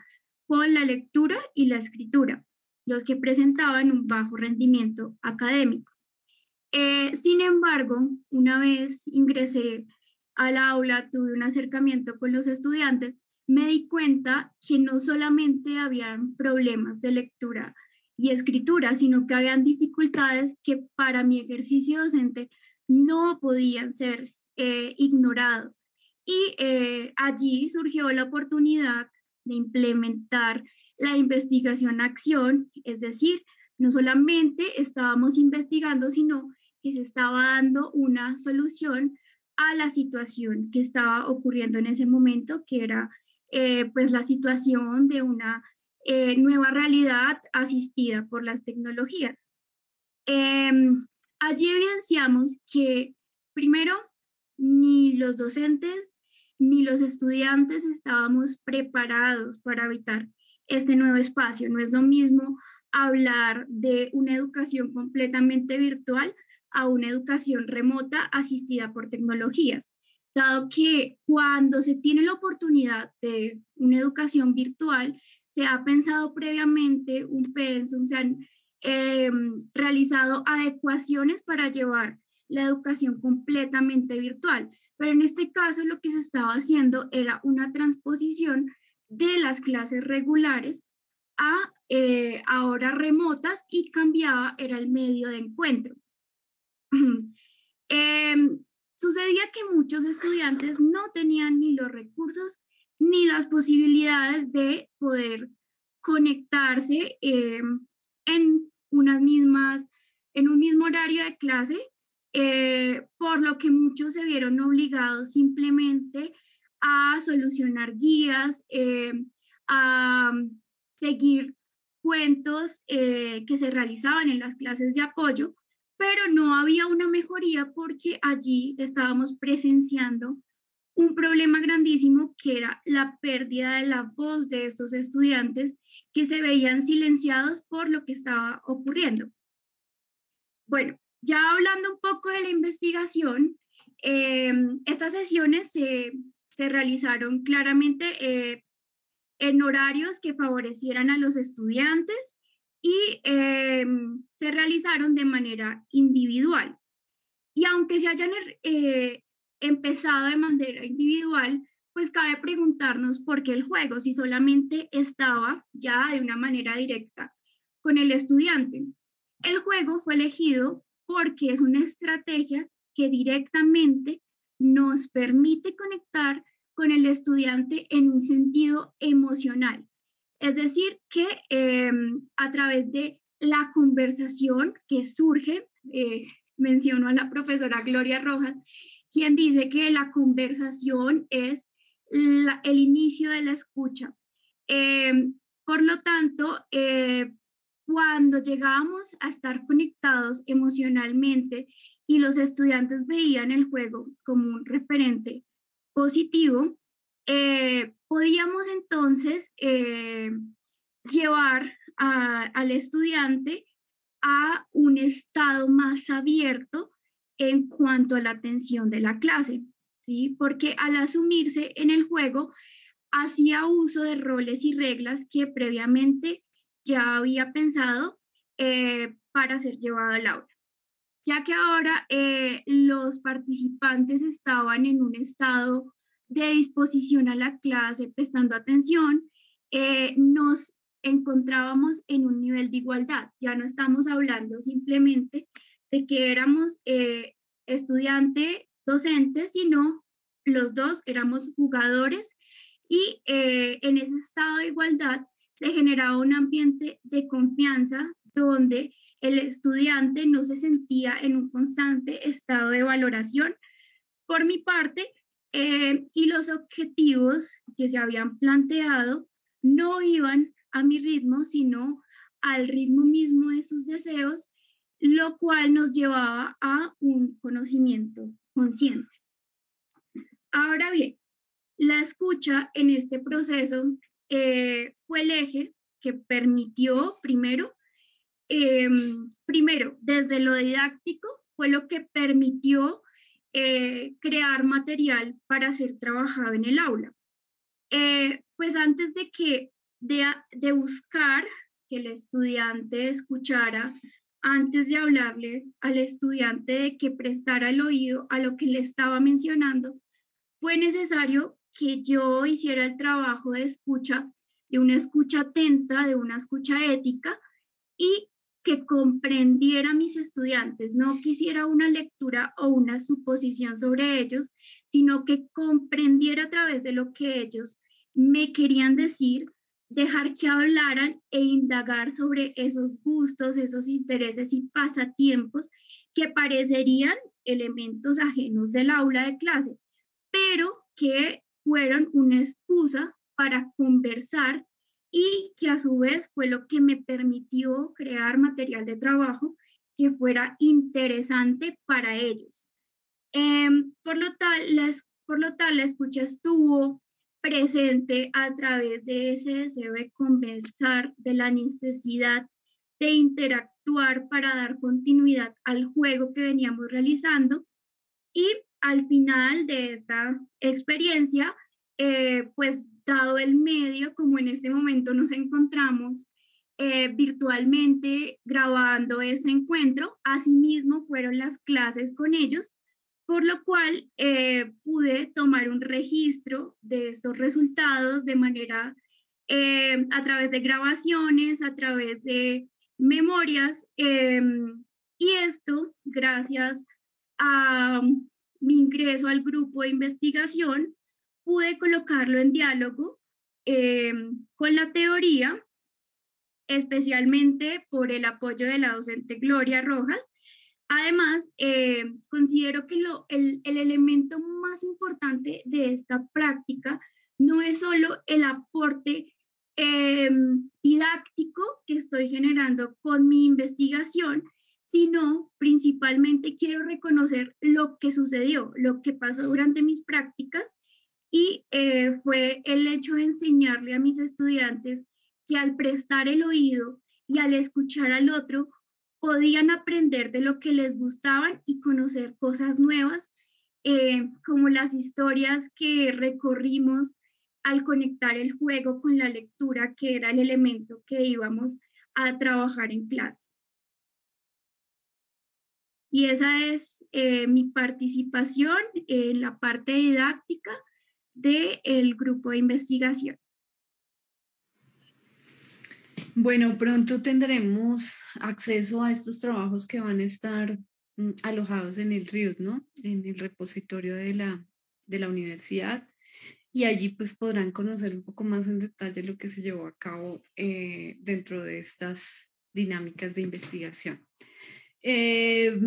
con la lectura y la escritura, los que presentaban un bajo rendimiento académico. Sin embargo, una vez ingresé al aula, tuve un acercamiento con los estudiantes, me di cuenta que no solamente habían problemas de lectura y escritura, sino que habían dificultades que para mi ejercicio docente no podían ser ignorados. Y allí surgió la oportunidad de implementar la investigación-acción, es decir, no solamente estábamos investigando, sino que se estaba dando una solución a la situación que estaba ocurriendo en ese momento, que era pues la situación de una nueva realidad asistida por las tecnologías. Allí evidenciamos que primero ni los docentes ni los estudiantes estábamos preparados para habitar este nuevo espacio. No es lo mismo hablar de una educación completamente virtual a una educación remota asistida por tecnologías, dado que cuando se tiene la oportunidad de una educación virtual, se ha pensado previamente un pensum, se han realizado adecuaciones para llevar la educación completamente virtual. Pero en este caso lo que se estaba haciendo era una transposición de las clases regulares a ahora remotas, y cambiaba era el medio de encuentro. Sucedía que muchos estudiantes no tenían ni los recursos ni las posibilidades de poder conectarse en un mismo horario de clase, por lo que muchos se vieron obligados simplemente a solucionar guías, a seguir cuentos que se realizaban en las clases de apoyo, pero no había una mejoría porque allí estábamos presenciando un problema grandísimo, que era la pérdida de la voz de estos estudiantes, que se veían silenciados por lo que estaba ocurriendo. Bueno, ya hablando un poco de la investigación, estas sesiones se realizaron claramente en horarios que favorecieran a los estudiantes, y se realizaron de manera individual. Y aunque se hayan empezado de manera individual, pues cabe preguntarnos por qué el juego, si solamente estaba ya de una manera directa con el estudiante. El juego fue elegido porque es una estrategia que directamente nos permite conectar con el estudiante en un sentido emocional. Es decir, que a través de la conversación que surge, menciono a la profesora Gloria Rojas, quien dice que la conversación es el inicio de la escucha. Por lo tanto, cuando llegábamos a estar conectados emocionalmente y los estudiantes veían el juego como un referente positivo, podíamos entonces llevar al estudiante a un estado más abierto en cuanto a la atención de la clase, ¿sí? Porque al asumirse en el juego, hacía uso de roles y reglas que previamente ya había pensado para ser llevado al aula. Ya que ahora los participantes estaban en un estado de disposición a la clase, prestando atención, nos encontrábamos en un nivel de igualdad. Ya no estamos hablando simplemente de que éramos estudiante, docente, sino los dos éramos jugadores, y en ese estado de igualdad se generaba un ambiente de confianza donde el estudiante no se sentía en un constante estado de valoración por mi parte, y los objetivos que se habían planteado no iban a mi ritmo, sino al ritmo mismo de sus deseos, lo cual nos llevaba a un conocimiento consciente. Ahora bien, la escucha en este proceso fue el eje que permitió primero, desde lo didáctico, fue lo que permitió crear material para ser trabajado en el aula. Pues antes de buscar que el estudiante escuchara, antes de hablarle al estudiante de que prestara el oído a lo que le estaba mencionando, fue necesario que yo hiciera el trabajo de escucha, de una escucha atenta, de una escucha ética, y que comprendiera a mis estudiantes, no que hiciera una lectura o una suposición sobre ellos, sino que comprendiera a través de lo que ellos me querían decir, dejar que hablaran e indagar sobre esos gustos, esos intereses y pasatiempos que parecerían elementos ajenos del aula de clase, pero que fueron una excusa para conversar, y que a su vez fue lo que me permitió crear material de trabajo que fuera interesante para ellos. Por lo tal, la escucha estuvo presente a través de ese deseo de conversar, de la necesidad de interactuar para dar continuidad al juego que veníamos realizando, y al final de esta experiencia, pues dado el medio, como en este momento nos encontramos virtualmente grabando este encuentro. Asimismo, fueron las clases con ellos, por lo cual pude tomar un registro de estos resultados de manera a través de grabaciones, a través de memorias, y esto gracias a mi ingreso al grupo de investigación, pude colocarlo en diálogo con la teoría, especialmente por el apoyo de la docente Gloria Rojas. Además, considero que el elemento más importante de esta práctica no es solo el aporte didáctico que estoy generando con mi investigación, sino principalmente quiero reconocer lo que sucedió, lo que pasó durante mis prácticas, y fue el hecho de enseñarle a mis estudiantes que al prestar el oído y al escuchar al otro, podían aprender de lo que les gustaban y conocer cosas nuevas, como las historias que recorrimos al conectar el juego con la lectura, que era el elemento que íbamos a trabajar en clase. Y esa es mi participación en la parte didáctica del grupo de investigación. Bueno, pronto tendremos acceso a estos trabajos que van a estar alojados en el RIUT, ¿no? En el repositorio de la universidad. Y allí pues podrán conocer un poco más en detalle lo que se llevó a cabo dentro de estas dinámicas de investigación. Bien,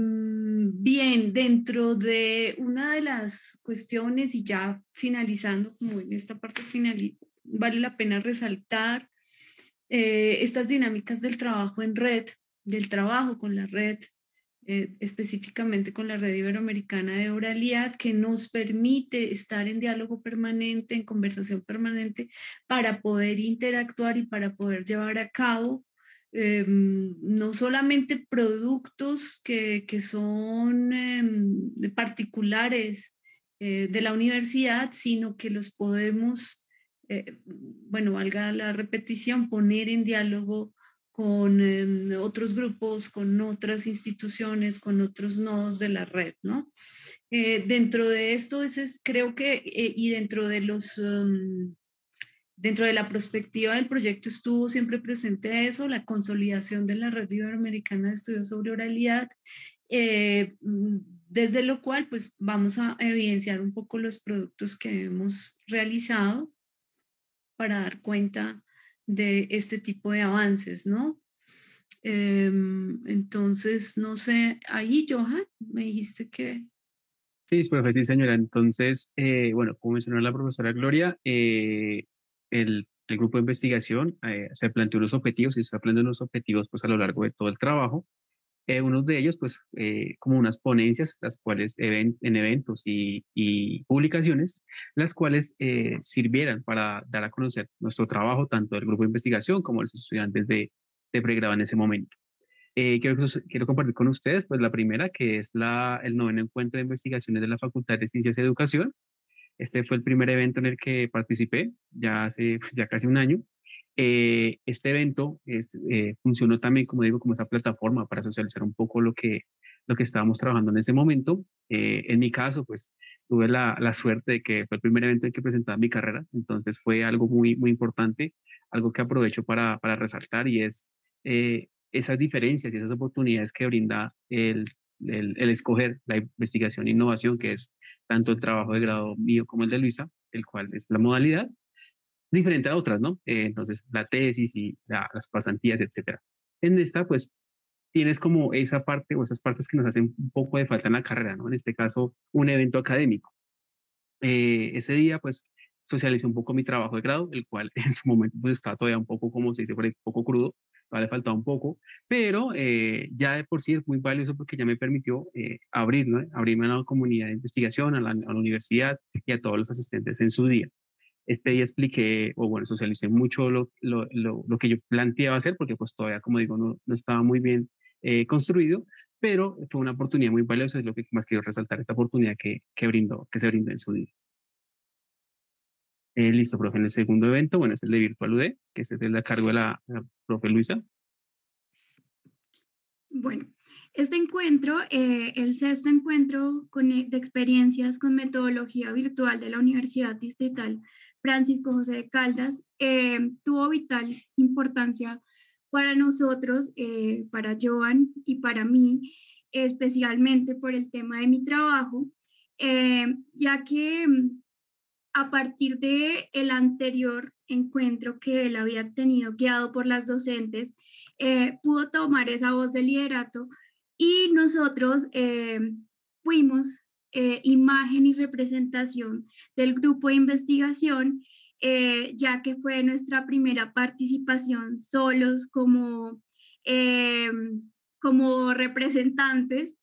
dentro de una de las cuestiones, y ya finalizando, como en esta parte final, vale la pena resaltar estas dinámicas del trabajo en red, del trabajo con la red, específicamente con la Red Iberoamericana de Oralidad, que nos permite estar en diálogo permanente, en conversación permanente, para poder interactuar y para poder llevar a cabo no solamente productos que son particulares de la universidad, sino que los podemos, bueno, valga la repetición, poner en diálogo con otros grupos, con otras instituciones, con otros nodos de la red, ¿no? Dentro de esto, creo que, y dentro de dentro de la perspectiva del proyecto estuvo siempre presente eso, la consolidación de la Red Iberoamericana de Estudios sobre Oralidad, desde lo cual pues vamos a evidenciar un poco los productos que hemos realizado para dar cuenta de este tipo de avances, ¿no? Entonces, no sé, ahí, Johan, me dijiste que... Sí, profe, sí, señora. Entonces, bueno, como mencionó la profesora Gloria, el grupo de investigación se planteó unos objetivos y se planteando unos objetivos pues a lo largo de todo el trabajo. Unos de ellos, pues, como unas ponencias, las cuales en eventos y publicaciones, las cuales sirvieran para dar a conocer nuestro trabajo, tanto del grupo de investigación como de los estudiantes de pregrado en ese momento. Quiero compartir con ustedes, pues, la primera, que es el noveno encuentro de investigaciones de la Facultad de Ciencias y Educación. Este fue el primer evento en el que participé, ya hace pues, ya casi un año. Este evento funcionó también, como digo, como esa plataforma para socializar un poco lo que estábamos trabajando en ese momento. En mi caso, pues tuve la suerte de que fue el primer evento en que presentaba mi carrera, entonces fue algo muy, muy importante, algo que aprovecho para resaltar, y es esas diferencias y esas oportunidades que brinda el escoger la investigación e innovación, que es tanto el trabajo de grado mío como el de Luisa, el cual es la modalidad diferente a otras, ¿no? Entonces, la tesis y las pasantías, etcétera. En esta, pues, tienes como esa parte o esas partes que nos hacen un poco de falta en la carrera, ¿no? En este caso, un evento académico. Ese día, pues, socialicé un poco mi trabajo de grado, el cual en su momento, pues, estaba todavía un poco, como se dice por ahí, un poco crudo, le faltaba un poco, pero ya de por sí es muy valioso porque ya me permitió abrir, ¿no? Abrirme a la comunidad de investigación, a la universidad y a todos los asistentes en su día. Este día expliqué, o bueno, socialicé mucho lo que yo planteaba hacer, porque pues todavía, como digo, no estaba muy bien construido, pero fue una oportunidad muy valiosa, es lo que más quiero resaltar, esta oportunidad que se brindó en su día. Listo, profe. En el segundo evento, bueno, es el de Virtual UD, que ese es el a cargo de la profe Luisa. Bueno, este encuentro, el sexto encuentro de experiencias con metodología virtual de la Universidad Distrital Francisco José de Caldas, tuvo vital importancia para nosotros, para Joan y para mí, especialmente por el tema de mi trabajo, ya que a partir de el anterior encuentro que él había tenido guiado por las docentes, pudo tomar esa voz de liderato y nosotros fuimos imagen y representación del grupo de investigación, ya que fue nuestra primera participación solos eh, como representantes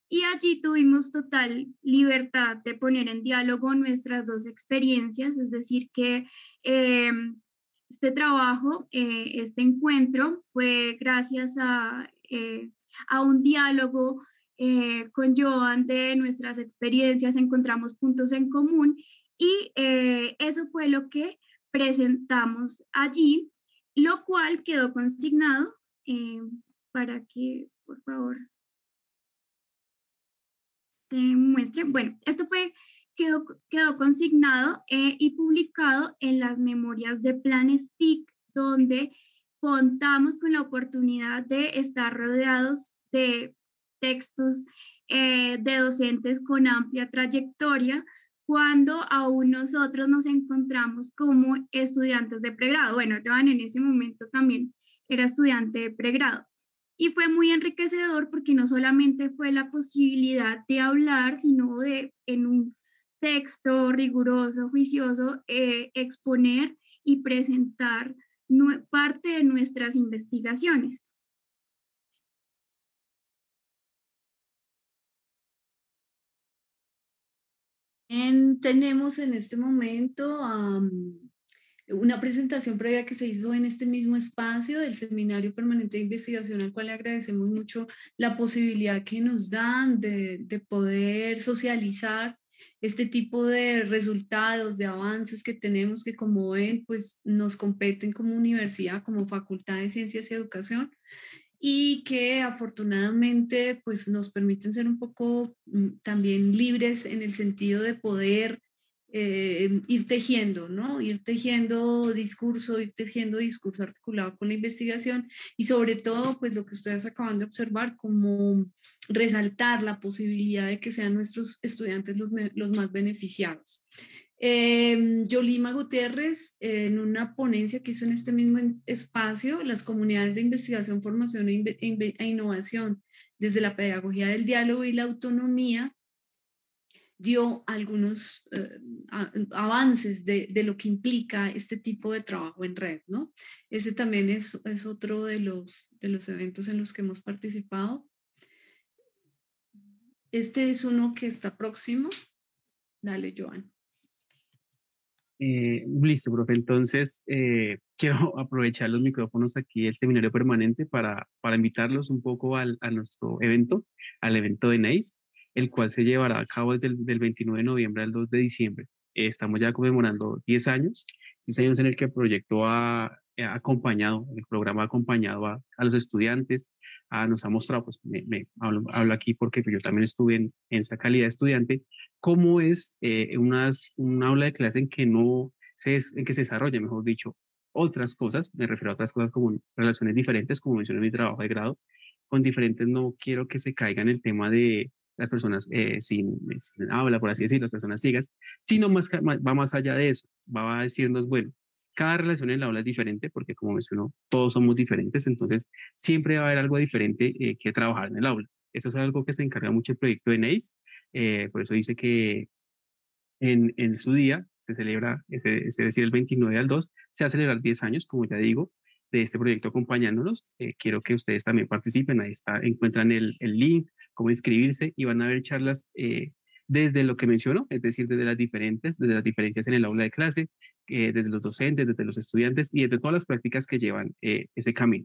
y allí tuvimos total libertad de poner en diálogo nuestras dos experiencias, es decir, que este trabajo, este encuentro fue gracias a un diálogo con Joan de nuestras experiencias, encontramos puntos en común y eso fue lo que presentamos allí, lo cual quedó consignado para que, por favor, se muestre. Bueno, esto quedó consignado y publicado en las memorias de Planes TIC, donde contamos con la oportunidad de estar rodeados de textos de docentes con amplia trayectoria, cuando aún nosotros nos encontramos como estudiantes de pregrado. Bueno, Joan en ese momento también era estudiante de pregrado. Y fue muy enriquecedor porque no solamente fue la posibilidad de hablar, sino de en un texto riguroso, juicioso, exponer y presentar parte de nuestras investigaciones. Tenemos en este momento una presentación previa que se hizo en este mismo espacio del Seminario Permanente de Investigación, al cual le agradecemos mucho la posibilidad que nos dan de poder socializar este tipo de resultados, de avances que tenemos, que como ven, pues nos competen como universidad, como Facultad de Ciencias y Educación, y que afortunadamente pues nos permiten ser un poco también libres en el sentido de poder ir tejiendo, ¿no? Ir tejiendo discurso articulado con la investigación y sobre todo, pues lo que ustedes acaban de observar, como resaltar la posibilidad de que sean nuestros estudiantes los más beneficiados. Yolima Gutiérrez, en una ponencia que hizo en este mismo espacio, las comunidades de investigación, formación e innovación desde la pedagogía del diálogo y la autonomía, dio algunos avances de lo que implica este tipo de trabajo en red, ¿no? Ese también es otro de los eventos en los que hemos participado. Este es uno que está próximo. Dale, Joan. Listo, profe. Entonces, quiero aprovechar los micrófonos aquí del Seminario Permanente para invitarlos un poco a nuestro evento, al evento de NACE, el cual se llevará a cabo desde del 29 de noviembre al 2 de diciembre. Estamos ya conmemorando 10 años en el que el proyecto acompañado, el programa ha acompañado a los estudiantes, nos ha mostrado, pues hablo aquí porque yo también estuve en esa calidad de estudiante, cómo es un aula de clase en que en que se desarrolla, mejor dicho, otras cosas, me refiero a otras cosas como relaciones diferentes, como mencioné en mi trabajo de grado, con diferentes, no quiero que se caiga en el tema de las personas sin habla, por así decirlo, las personas ciegas, sino va más allá de eso, va a decirnos, bueno, cada relación en el aula es diferente, porque como mencionó, todos somos diferentes, entonces siempre va a haber algo diferente que trabajar en el aula. Eso es algo que se encarga mucho el proyecto de NACE, por eso dice que en su día se celebra, es decir, el 29 al 2, se va a celebrar 10 años, como ya digo, de este proyecto acompañándonos. Quiero que ustedes también participen, ahí encuentran el link, cómo inscribirse y van a ver charlas desde lo que menciono, es decir, desde las diferencias en el aula de clase, desde los docentes, desde los estudiantes y desde todas las prácticas que llevan ese camino.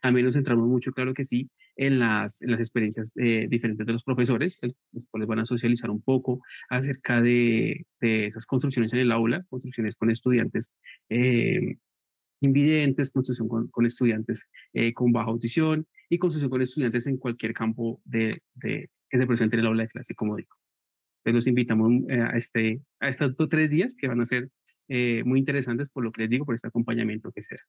También nos centramos mucho, claro que sí, en las experiencias diferentes de los profesores, los cuales van a socializar un poco acerca de esas construcciones en el aula, construcciones con estudiantes invidentes, construcción con estudiantes con baja audición y construcción con estudiantes en cualquier campo que se presente en el aula de clase, como digo. Entonces los invitamos a estos 3 días que van a ser muy interesantes por lo que les digo, por este acompañamiento que será.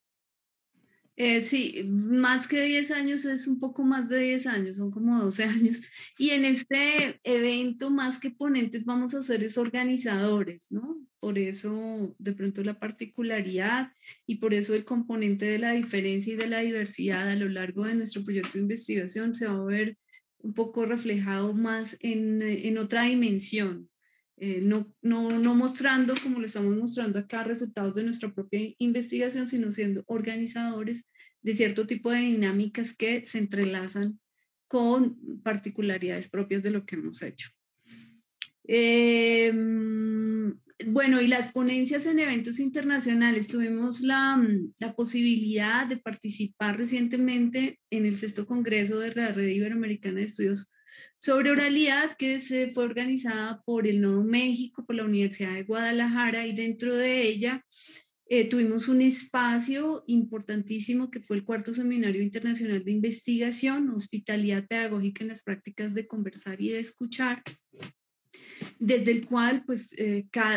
Sí, más que 10 años, es un poco más de 10 años, son como 12 años. Y en este evento, más que ponentes, vamos a ser organizadores, ¿no? Por eso, de pronto, la particularidad y por eso el componente de la diferencia y de la diversidad a lo largo de nuestro proyecto de investigación se va a ver un poco reflejado más en otra dimensión. No mostrando, como lo estamos mostrando acá, resultados de nuestra propia investigación, sino siendo organizadores de cierto tipo de dinámicas que se entrelazan con particularidades propias de lo que hemos hecho. Bueno, y las ponencias en eventos internacionales. Tuvimos la posibilidad de participar recientemente en el 6º Congreso de la Red Iberoamericana de Estudios sobre Oralidad, que se fue organizada por el Nodo México, por la Universidad de Guadalajara, y dentro de ella tuvimos un espacio importantísimo que fue el 4º Seminario Internacional de Investigación, Hospitalidad Pedagógica en las Prácticas de Conversar y de Escuchar, desde el cual pues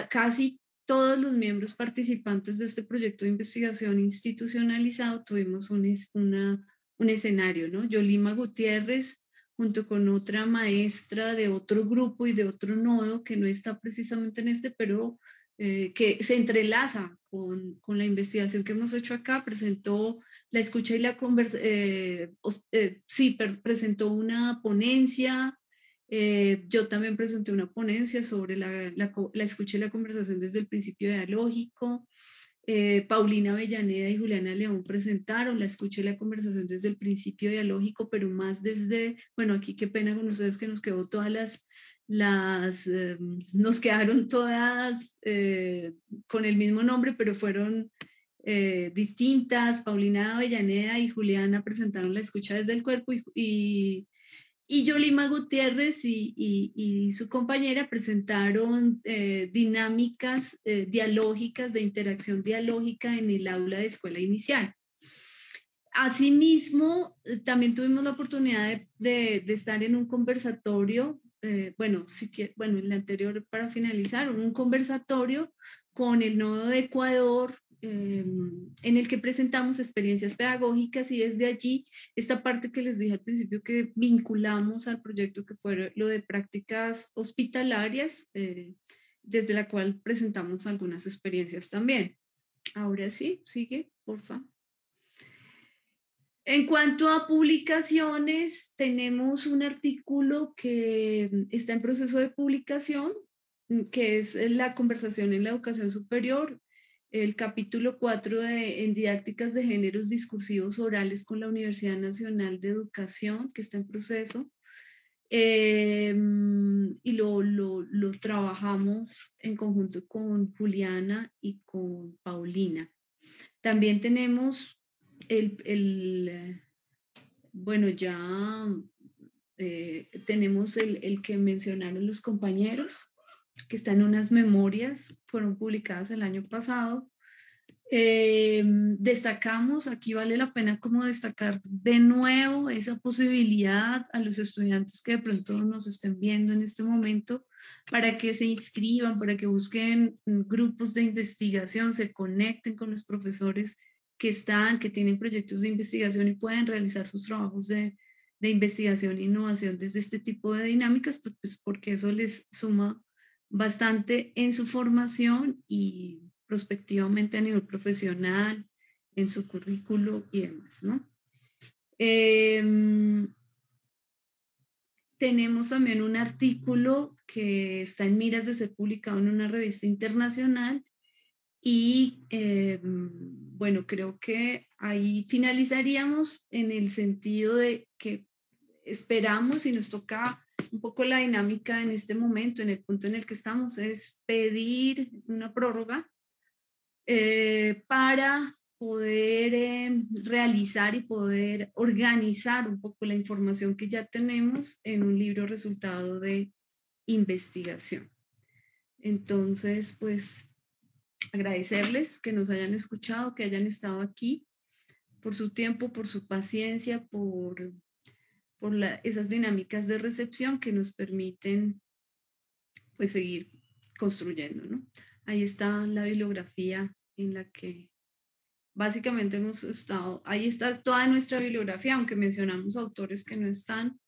casi todos los miembros participantes de este proyecto de investigación institucionalizado tuvimos un escenario, ¿no? Yolima Gutiérrez, junto con otra maestra de otro grupo y de otro nodo que no está precisamente en este, pero que se entrelaza con la investigación que hemos hecho acá, presentó la escucha y la conversación, presentó una ponencia. Yo también presenté una ponencia sobre la escucha y la conversación desde el principio dialógico. Paulina Avellaneda y Juliana León presentaron la escucha y la conversación desde el principio dialógico, pero más desde, bueno, aquí qué pena con ustedes que nos quedó todas nos quedaron todas con el mismo nombre, pero fueron distintas. Paulina Avellaneda y Juliana presentaron la escucha desde el cuerpo y Yolima Gutiérrez y su compañera presentaron dinámicas dialógicas, de interacción dialógica en el aula de escuela inicial. Asimismo, también tuvimos la oportunidad de estar en un conversatorio, en el anterior, para finalizar, un conversatorio con el Nodo de Ecuador, en el que presentamos experiencias pedagógicas, y desde allí esta parte que les dije al principio que vinculamos al proyecto, que fue lo de prácticas hospitalarias, desde la cual presentamos algunas experiencias también. Ahora sí, sigue, por favor. En cuanto a publicaciones, tenemos un artículo que está en proceso de publicación, que es la conversación en la educación superior, el capítulo 4 en didácticas de géneros discursivos orales con la Universidad Nacional de Educación, que está en proceso, y lo trabajamos en conjunto con Juliana y con Paulina. También tenemos tenemos el que mencionaron los compañeros, que está en unas memorias, fueron publicadas el año pasado. Destacamos, aquí vale la pena como destacar de nuevo esa posibilidad a los estudiantes que de pronto nos estén viendo en este momento, para que se inscriban, para que busquen grupos de investigación, se conecten con los profesores que tienen proyectos de investigación y pueden realizar sus trabajos de investigación e innovación desde este tipo de dinámicas, pues porque eso les suma bastante en su formación y prospectivamente a nivel profesional, en su currículo y demás, ¿no? Tenemos también un artículo que está en miras de ser publicado en una revista internacional y, bueno, creo que ahí finalizaríamos, en el sentido de que esperamos, y nos toca un poco la dinámica en este momento, en el punto en el que estamos, es pedir una prórroga para poder realizar y poder organizar un poco la información que ya tenemos en un libro resultado de investigación. Entonces, pues agradecerles que nos hayan escuchado, que hayan estado aquí, por su tiempo, por su paciencia, por esas dinámicas de recepción que nos permiten pues seguir construyendo, ¿no? Ahí está la bibliografía en la que básicamente hemos estado, ahí está toda nuestra bibliografía, aunque mencionamos autores que no están,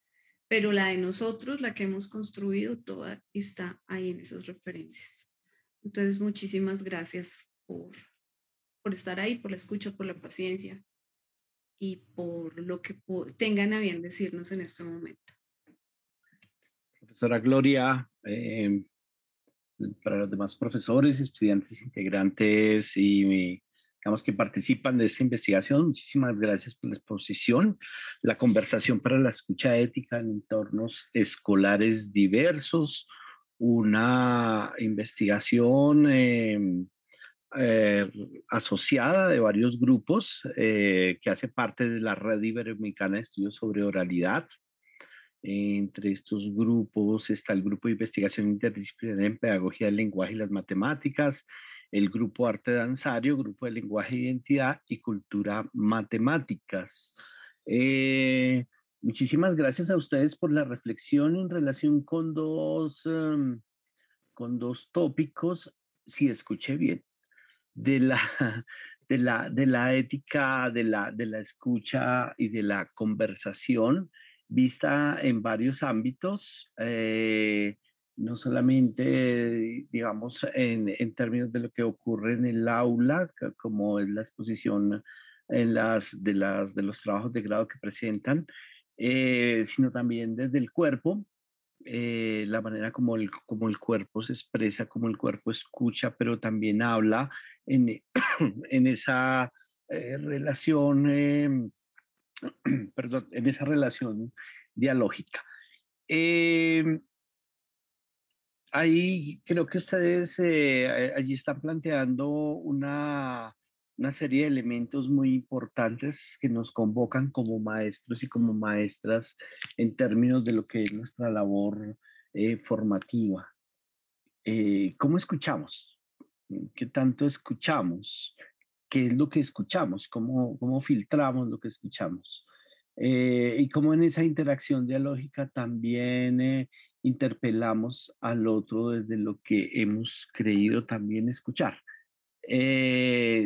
pero la de nosotros, la que hemos construido, toda está ahí en esas referencias. Entonces, muchísimas gracias por estar ahí, por la escucha, por la paciencia y por lo que tengan a bien decirnos en este momento. Profesora Gloria, para los demás profesores, estudiantes, integrantes y digamos que participan de esta investigación, muchísimas gracias por la exposición. La conversación para la escucha ética en entornos escolares diversos, una investigación asociada de varios grupos que hace parte de la Red Iberoamericana de Estudios sobre Oralidad. Entre estos grupos está el Grupo de Investigación Interdisciplinaria en Pedagogía del Lenguaje y las Matemáticas, el Grupo Arte Danzario, Grupo de Lenguaje e Identidad y Cultura Matemáticas. Muchísimas gracias a ustedes por la reflexión en relación con dos tópicos, si escuché bien, de la ética, de la escucha y de la conversación vista en varios ámbitos, no solamente, digamos, en términos de lo que ocurre en el aula, como es la exposición en de los trabajos de grado que presentan, sino también desde el cuerpo, la manera como el cuerpo se expresa, como el cuerpo escucha, pero también habla en, en esa relación, perdón, en esa relación dialógica. Ahí creo que ustedes allí están planteando una serie de elementos muy importantes que nos convocan como maestros y como maestras en términos de lo que es nuestra labor formativa. ¿Cómo escuchamos? ¿Qué tanto escuchamos? ¿Qué es lo que escuchamos? ¿Cómo filtramos lo que escuchamos? Y cómo en esa interacción dialógica también interpelamos al otro desde lo que hemos creído también escuchar.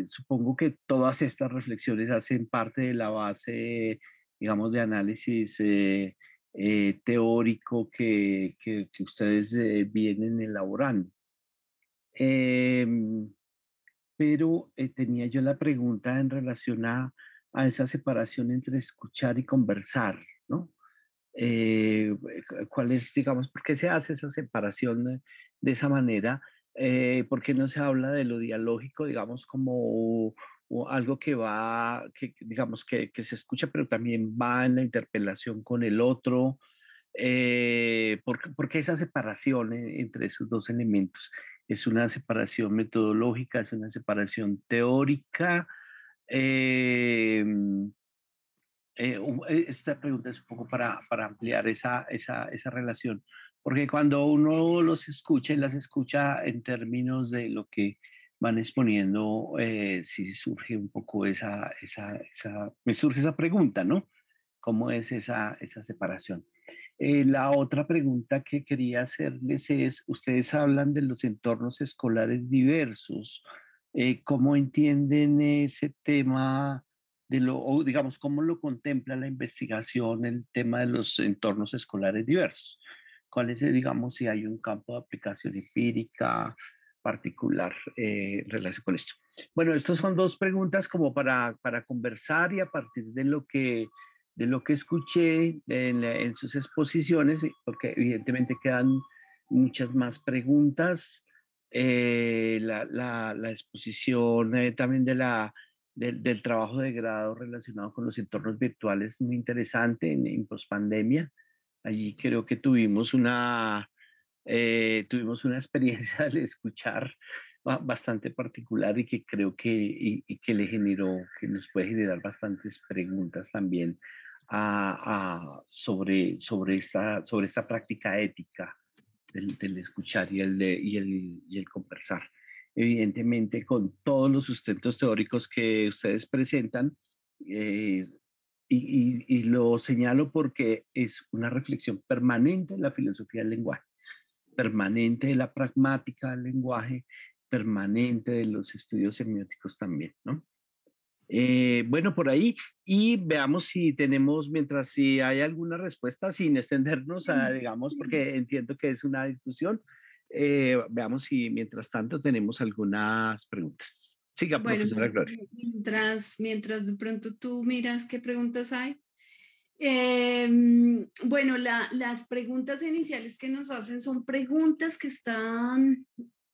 Supongo que todas estas reflexiones hacen parte de la base, digamos, de análisis teórico que ustedes vienen elaborando. Pero tenía yo la pregunta en relación a esa separación entre escuchar y conversar, ¿no? ¿Cuál es, digamos, por qué se hace esa separación de esa manera? ¿Por qué no se habla de lo dialógico, digamos, como o algo que va, digamos, que se escucha, pero también va en la interpelación con el otro? ¿Por qué esa separación entre esos dos elementos? ¿Es una separación metodológica? ¿Es una separación teórica? Esta pregunta es un poco para ampliar esa relación, porque cuando uno los escucha y las escucha en términos de lo que van exponiendo, sí surge un poco me surge esa pregunta, ¿no? ¿Cómo es esa separación? La otra pregunta que quería hacerles es, ustedes hablan de los entornos escolares diversos. ¿Cómo entienden ese tema o digamos, cómo lo contempla la investigación el tema de los entornos escolares diversos? ¿Cuál es, digamos, si hay un campo de aplicación empírica particular en relación con esto? Bueno, estas son dos preguntas como para conversar y a partir de lo que escuché en sus exposiciones, porque evidentemente quedan muchas más preguntas. La exposición también del trabajo de grado relacionado con los entornos virtuales muy interesante en pospandemia. Allí creo que tuvimos una experiencia al escuchar bastante particular y que creo que, y que le generó, que nos puede generar bastantes preguntas también sobre esta práctica ética del escuchar y el conversar. Evidentemente, con todos los sustentos teóricos que ustedes presentan, y lo señalo porque es una reflexión permanente en la filosofía del lenguaje, permanente de la pragmática del lenguaje, permanente de los estudios semióticos también, ¿no? Bueno, por ahí, y veamos si tenemos, si hay alguna respuesta, sin extendernos a, digamos, porque entiendo que es una discusión, veamos si mientras tanto tenemos algunas preguntas. Siga, Bueno, profesora Gloria. mientras de pronto tú miras qué preguntas hay. Bueno, las preguntas iniciales que nos hacen son preguntas que están,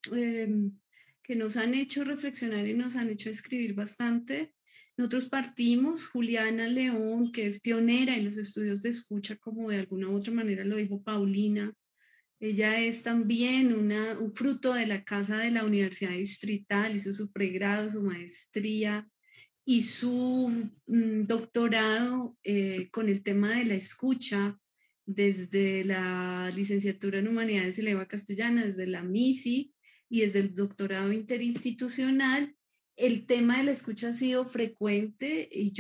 que nos han hecho reflexionar y nos han hecho escribir bastante. Nosotros partimos, Juliana León, que es pionera en los estudios de escucha, como de alguna u otra manera lo dijo Paulina. Ella es también un fruto de la casa de la Universidad Distrital, hizo su pregrado, su maestría y su doctorado con el tema de la escucha desde la licenciatura en Humanidades y Lengua Castellana, desde la MISI y desde el doctorado interinstitucional. El tema de la escucha ha sido frecuente y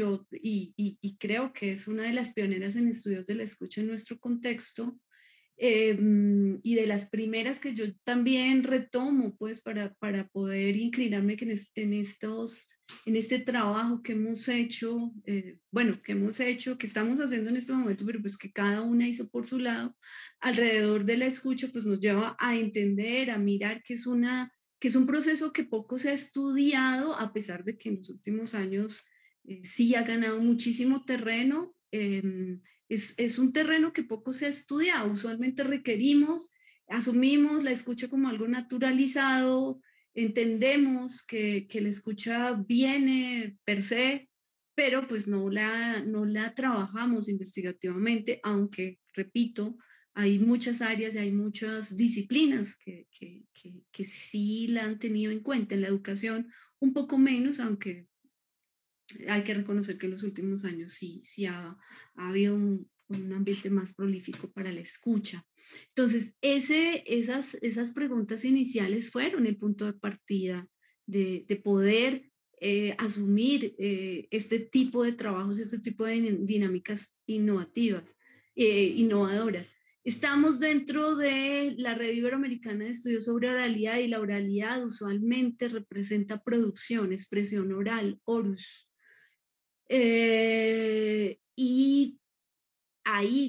creo que es una de las pioneras en estudios de la escucha en nuestro contexto. Y de las primeras que yo también retomo, pues, para poder inclinarme que en este trabajo que hemos hecho, que estamos haciendo en este momento, pero pues que cada una hizo por su lado, alrededor de la escucha, pues nos lleva a entender, a mirar que es un proceso que poco se ha estudiado, a pesar de que en los últimos años sí ha ganado muchísimo terreno. Es un terreno que poco se ha estudiado. Usualmente asumimos la escucha como algo naturalizado, entendemos que la escucha viene per se, pero pues no la trabajamos investigativamente, aunque, repito, hay muchas áreas y hay muchas disciplinas que sí la han tenido en cuenta. En la educación un poco menos, aunque hay que reconocer que en los últimos años sí ha habido un ambiente más prolífico para la escucha. Entonces, esas preguntas iniciales fueron el punto de partida de poder asumir este tipo de trabajos, este tipo de dinámicas innovadoras. Estamos dentro de la Red Iberoamericana de Estudios sobre Oralidad, y la oralidad usualmente representa producción, expresión oral, orus. Y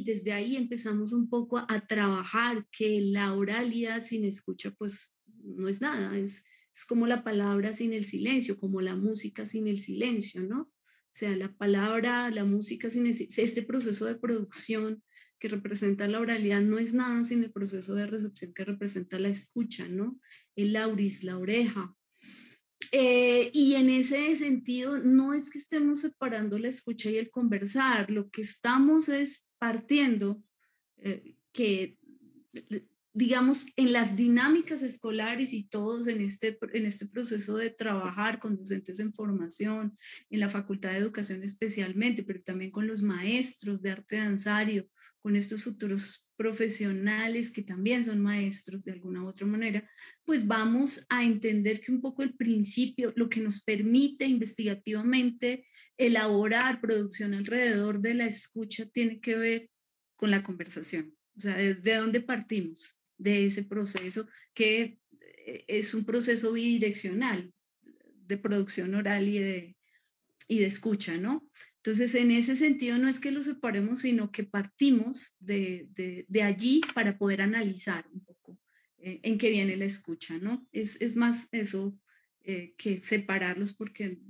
desde ahí empezamos un poco a trabajar que la oralidad sin escucha pues no es nada, es como la palabra sin el silencio, como la música sin el silencio, ¿no? O sea, la palabra, la música sin este proceso de producción que representa la oralidad no es nada sin el proceso de recepción que representa la escucha, ¿no? El auris, la oreja. Y en ese sentido, no es que estemos separando la escucha y el conversar, lo que estamos es partiendo que, digamos, en las dinámicas escolares y todos en este proceso de trabajar con docentes en formación, en la Facultad de Educación especialmente, pero también con los maestros de arte danzario, con estos futuros profesionales que también son maestros de alguna u otra manera, pues vamos a entender que un poco el principio, lo que nos permite investigativamente elaborar producción alrededor de la escucha tiene que ver con la conversación. O sea, ¿de dónde partimos? De ese proceso que es un proceso bidireccional de producción oral y de escucha, ¿no? Entonces, en ese sentido, no es que lo separemos, sino que partimos de allí para poder analizar un poco en qué viene la escucha, ¿no? Es más eso que separarlos, porque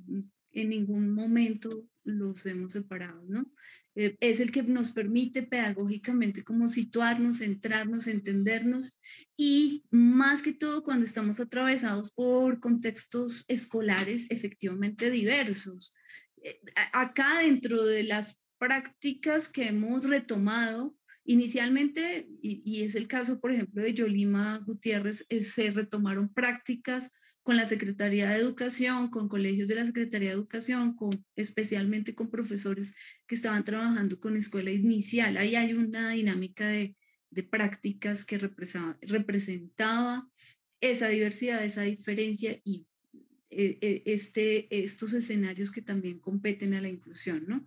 en ningún momento los hemos separado, ¿no? Es el que nos permite pedagógicamente como situarnos, centrarnos, entendernos, y más que todo cuando estamos atravesados por contextos escolares efectivamente diversos. Acá dentro de las prácticas que hemos retomado, inicialmente, y es el caso, por ejemplo, de Yolima Gutiérrez, se retomaron prácticas con la Secretaría de Educación, con colegios de la Secretaría de Educación, especialmente con profesores que estaban trabajando con escuela inicial. Ahí hay una dinámica de prácticas que representaba esa diversidad, esa diferencia y estos escenarios que también competen a la inclusión, ¿no?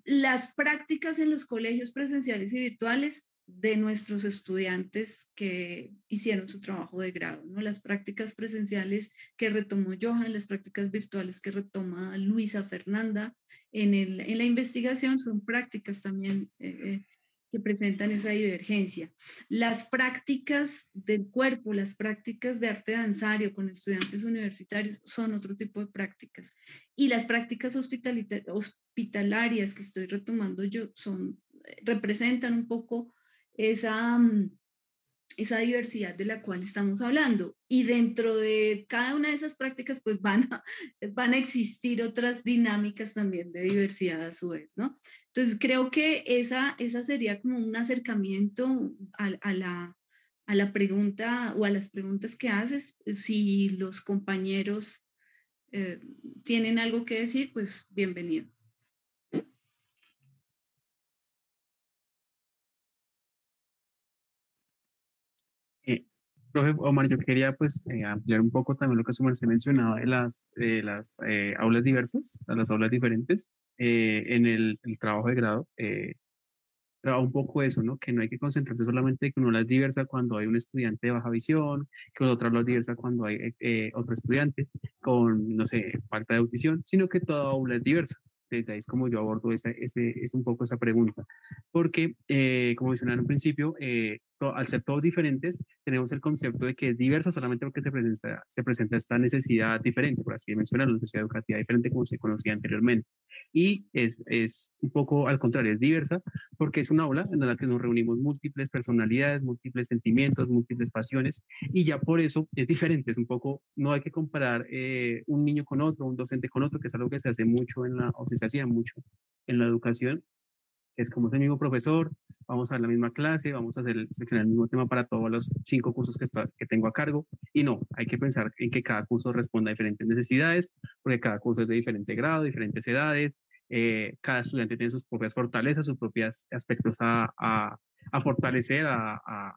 Las prácticas en los colegios presenciales y virtuales de nuestros estudiantes que hicieron su trabajo de grado, ¿no? Las prácticas presenciales que retomó Johan, las prácticas virtuales que retoma Luisa Fernanda en la investigación son prácticas también que presentan esa divergencia. Las prácticas del cuerpo, las prácticas de arte danzario con estudiantes universitarios son otro tipo de prácticas. Y las prácticas hospitalarias que estoy retomando yo representan un poco esa diversidad de la cual estamos hablando. Y dentro de cada una de esas prácticas, pues van a existir otras dinámicas también de diversidad a su vez, ¿no? Entonces, creo que esa sería como un acercamiento a la pregunta o a las preguntas que haces. Si los compañeros tienen algo que decir, pues bienvenido. Profe Omar, yo quería pues ampliar un poco también lo que su merced mencionaba de las aulas diversas, de las aulas diferentes en el trabajo de grado. Trabaja un poco eso, ¿no? Que no hay que concentrarse solamente en que una aula es diversa cuando hay un estudiante de baja visión, que otra aula es diversa cuando hay otro estudiante con, no sé, falta de audición, sino que toda aula es diversa. Desde ahí es como yo abordo es un poco esa pregunta. Porque, como mencioné en un principio, al ser todos diferentes, tenemos el concepto de que es diversa solamente porque se presenta esta necesidad diferente, por así mencionar, una necesidad educativa diferente como se conocía anteriormente. Y es un poco al contrario, es diversa porque es una aula en la que nos reunimos múltiples personalidades, múltiples sentimientos, múltiples pasiones, y ya por eso es diferente, es un poco, no hay que comparar un niño con otro, un docente con otro, que es algo que se hace mucho o se hacía mucho en la educación. Es como es el mismo profesor, vamos a ver la misma clase, vamos a seccionar el mismo tema para todos los 5 cursos que tengo a cargo. Y no, hay que pensar en que cada curso responda a diferentes necesidades, porque cada curso es de diferente grado, diferentes edades. Cada estudiante tiene sus propias fortalezas, sus propios aspectos a fortalecer, a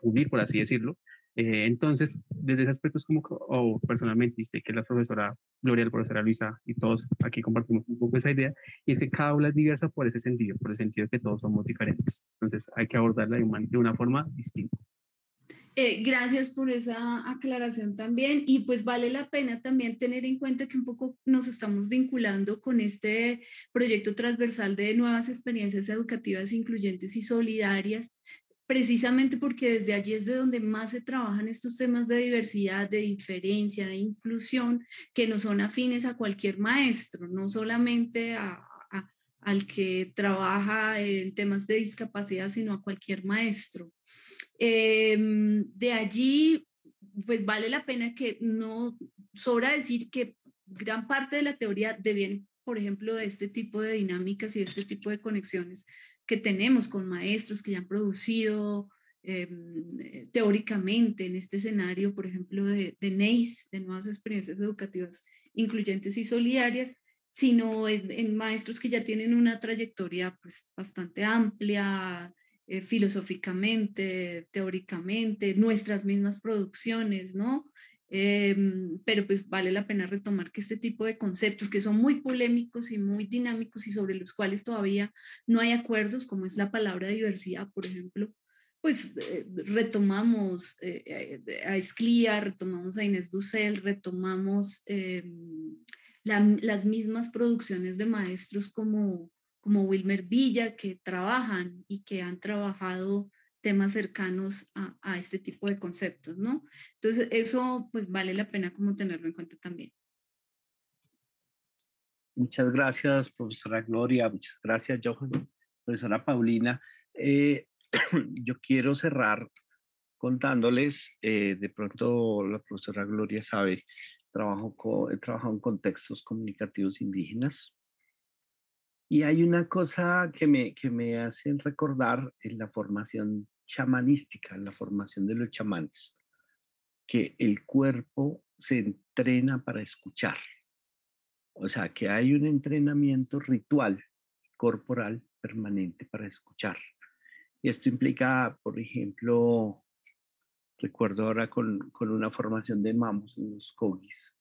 pulir, por así decirlo. Entonces, desde ese aspecto es como, personalmente, y sé que la profesora Gloria, la profesora Luisa y todos aquí compartimos un poco esa idea, y es que cada aula es diversa por ese sentido, por el sentido de que todos somos diferentes. Entonces hay que abordarla de una forma distinta. Gracias por esa aclaración también, y pues vale la pena también tener en cuenta que un poco nos estamos vinculando con este proyecto transversal de nuevas experiencias educativas incluyentes y solidarias, precisamente porque desde allí es de donde más se trabajan estos temas de diversidad, de diferencia, de inclusión, que no son afines a cualquier maestro, no solamente al que trabaja en temas de discapacidad, sino a cualquier maestro. De allí, pues vale la pena que no sobra decir que gran parte de la teoría deviene, por ejemplo, de este tipo de dinámicas y de este tipo de conexiones que tenemos con maestros que ya han producido teóricamente en este escenario, por ejemplo, de NEIS, de Nuevas Experiencias Educativas Incluyentes y Solidarias, sino en maestros que ya tienen una trayectoria pues, bastante amplia, filosóficamente, teóricamente, nuestras mismas producciones, ¿no? Pero pues vale la pena retomar que este tipo de conceptos que son muy polémicos y muy dinámicos y sobre los cuales todavía no hay acuerdos, como es la palabra diversidad, por ejemplo, pues retomamos a Esclía, retomamos a Inés Dussel, retomamos las mismas producciones de maestros como Wilmer Villa, que trabajan y que han trabajado temas cercanos a este tipo de conceptos, ¿no? Entonces, eso pues vale la pena como tenerlo en cuenta también. Muchas gracias, profesora Gloria, muchas gracias, Johan, profesora Paulina. Yo quiero cerrar contándoles, de pronto la profesora Gloria sabe, he trabajado en contextos comunicativos indígenas, y hay una cosa que me hacen recordar en la formación chamanística, en la formación de los chamanes. que el cuerpo se entrena para escuchar. O sea, que hay un entrenamiento ritual corporal permanente para escuchar. Y esto implica, por ejemplo, recuerdo ahora con una formación de mamos en los cogis,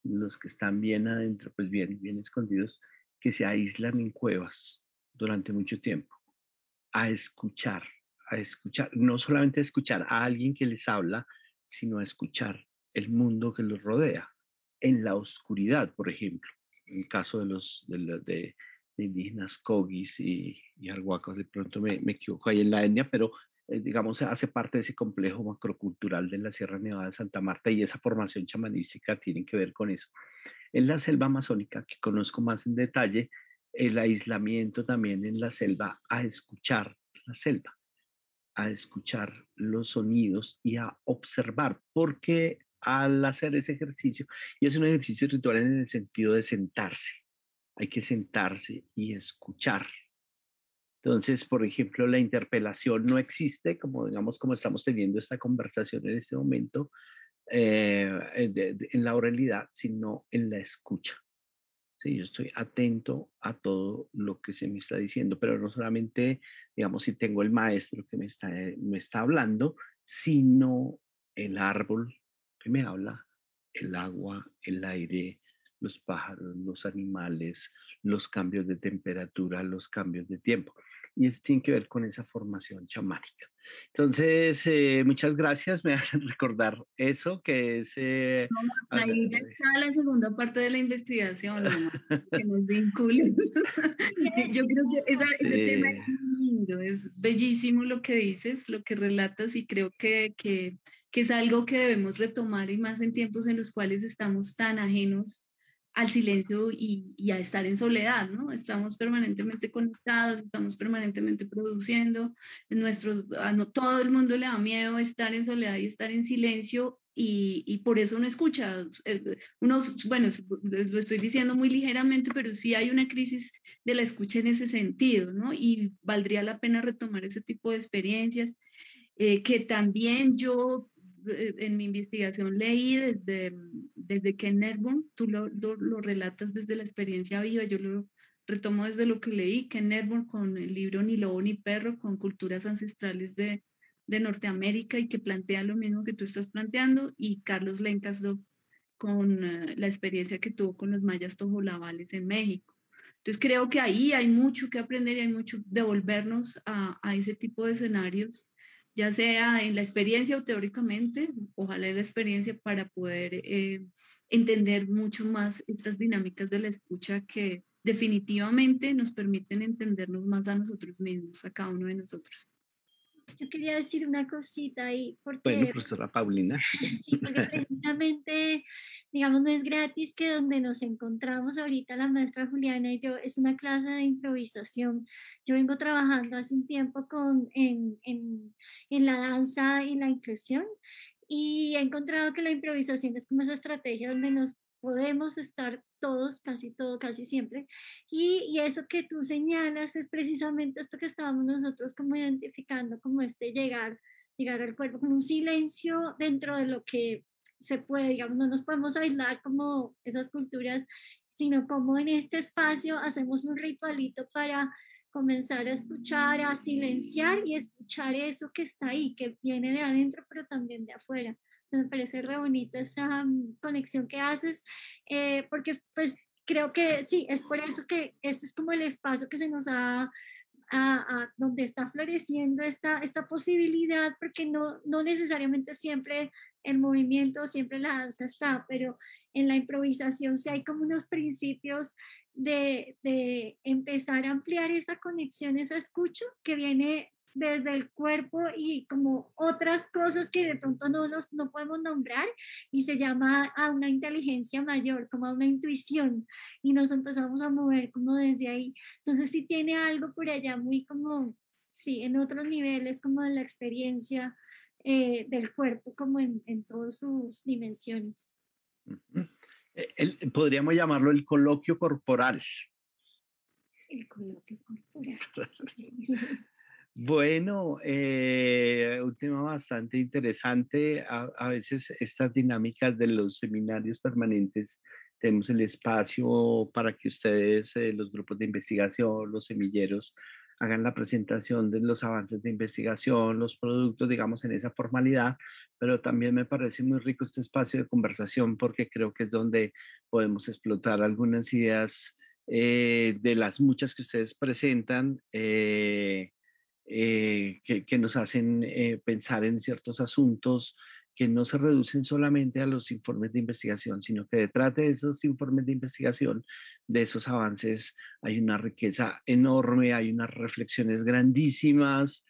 los que están bien adentro, pues bien escondidos, que se aíslan en cuevas durante mucho tiempo, a escuchar, no solamente a escuchar a alguien que les habla, sino a escuchar el mundo que los rodea, en la oscuridad, por ejemplo, en el caso de indígenas cogis y arhuacos, de pronto me equivoco ahí en la etnia, pero digamos, hace parte de ese complejo macrocultural de la Sierra Nevada de Santa Marta y esa formación chamanística tiene que ver con eso. En la selva amazónica, que conozco más en detalle, el aislamiento también en la selva, a escuchar la selva, a escuchar los sonidos y a observar, porque al hacer ese ejercicio, y es un ejercicio ritual en el sentido de sentarse, hay que sentarse y escuchar. Entonces, por ejemplo, la interpelación no existe, como digamos, como estamos teniendo esta conversación en este momento, en la oralidad, sino en la escucha. Sí, yo estoy atento a todo lo que se me está diciendo, pero no solamente, digamos, si tengo el maestro que me está hablando, sino el árbol que me habla, el agua, el aire, los pájaros, los animales, los cambios de temperatura, los cambios de tiempo. Y eso tiene que ver con esa formación chamánica. Entonces, muchas gracias, me hacen recordar eso, que es... ahí ya está la segunda parte de la investigación, que nos vincule. Yo creo que ese tema es muy lindo, es bellísimo lo que dices, lo que relatas, y creo que es algo que debemos retomar, y más en tiempos en los cuales estamos tan ajenos al silencio y a estar en soledad, ¿no? Estamos permanentemente conectados, estamos permanentemente produciendo, todo el mundo le da miedo estar en soledad y estar en silencio, y por eso uno escucha, bueno, lo estoy diciendo muy ligeramente, pero sí hay una crisis de la escucha en ese sentido, ¿no? Y valdría la pena retomar ese tipo de experiencias, que también yo en mi investigación leí desde Ken Nerbun, tú lo relatas desde la experiencia viva, yo lo retomo desde lo que leí, Ken Nerbun con el libro Ni Lobo ni Perro, con culturas ancestrales de Norteamérica, y que plantea lo mismo que tú estás planteando, y Carlos Lencasdorf con la experiencia que tuvo con los mayas tojolabales en México. Entonces creo que ahí hay mucho que aprender y hay mucho devolvernos a ese tipo de escenarios, ya sea en la experiencia o teóricamente, ojalá en la experiencia, para poder entender mucho más estas dinámicas de la escucha que definitivamente nos permiten entendernos más a nosotros mismos, a cada uno de nosotros. Yo quería decir una cosita ahí, porque... Bueno, profesora Paulina. Sí, porque precisamente, digamos, no es gratis que donde nos encontramos ahorita la maestra Juliana y yo es una clase de improvisación. Yo vengo trabajando hace un tiempo en la danza y la inclusión, y he encontrado que la improvisación es como esa estrategia donde nos podemos estar todos, casi todo, casi siempre, y eso que tú señalas es precisamente esto que estábamos nosotros como identificando, como llegar al cuerpo, como un silencio dentro de lo que se puede, digamos, no nos podemos aislar como esas culturas, sino como en este espacio hacemos un ritualito para comenzar a escuchar, a silenciar y escuchar eso que está ahí, que viene de adentro, pero también de afuera. Me parece re bonita esa conexión que haces, porque pues creo que sí, es por eso que este es como el espacio que se nos ha a donde está floreciendo esta posibilidad, porque no necesariamente siempre el movimiento, siempre la danza está, pero en la improvisación sí hay como unos principios de empezar a ampliar esa conexión, esa escucha que viene desde el cuerpo y como otras cosas que de pronto no podemos nombrar, y se llama a una inteligencia mayor, como a una intuición, y nos empezamos a mover como desde ahí. Entonces sí tiene algo por allá muy como, sí, en otros niveles como de la experiencia del cuerpo, como en todas sus dimensiones. Podríamos llamarlo el coloquio corporal. El coloquio corporal. Bueno, un tema bastante interesante. A veces estas dinámicas de los seminarios permanentes, tenemos el espacio para que ustedes, los grupos de investigación, los semilleros, hagan la presentación de los avances de investigación, los productos, digamos, en esa formalidad, pero también me parece muy rico este espacio de conversación porque creo que es donde podemos explotar algunas ideas de las muchas que ustedes presentan. Que nos hacen pensar en ciertos asuntos que no se reducen solamente a los informes de investigación, sino que detrás de esos informes de investigación, de esos avances, hay una riqueza enorme, hay unas reflexiones grandísimas.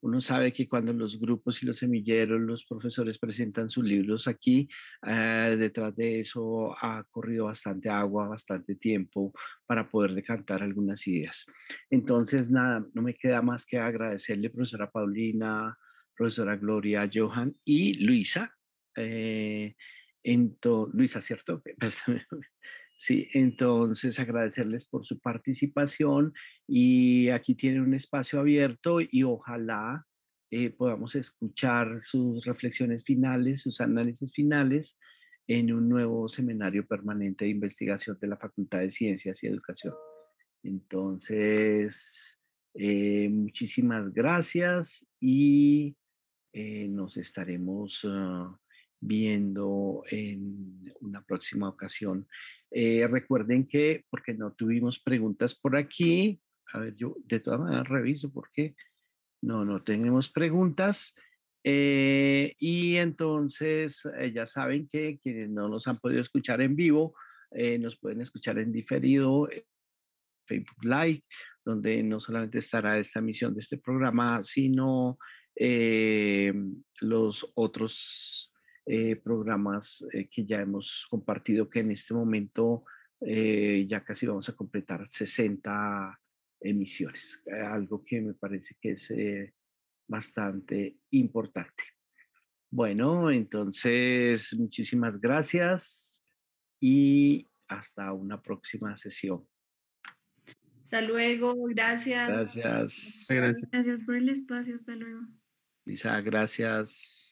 Uno sabe que cuando los grupos y los semilleros, los profesores presentan sus libros aquí, detrás de eso ha corrido bastante agua, bastante tiempo para poder decantar algunas ideas. Entonces, nada, no me queda más que agradecerle, profesora Paulina, profesora Gloria, Johan y Luisa. Luisa, ¿cierto? Sí, entonces agradecerles por su participación y aquí tienen un espacio abierto y ojalá podamos escuchar sus reflexiones finales, sus análisis finales en un nuevo seminario permanente de investigación de la Facultad de Ciencias y Educación. Entonces, muchísimas gracias y nos estaremos viendo en una próxima ocasión. Recuerden que, porque no tuvimos preguntas por aquí, a ver, yo de todas maneras reviso porque no tenemos preguntas. Y entonces ya saben que quienes no nos han podido escuchar en vivo, nos pueden escuchar en diferido Facebook Live, donde no solamente estará esta emisión de este programa, sino los otros programas que ya hemos compartido, que en este momento ya casi vamos a completar 60 emisiones, algo que me parece que es bastante importante. Bueno, entonces muchísimas gracias y hasta una próxima sesión. Hasta luego, gracias. Gracias. Gracias. Gracias por el espacio, hasta luego. Lisa, gracias.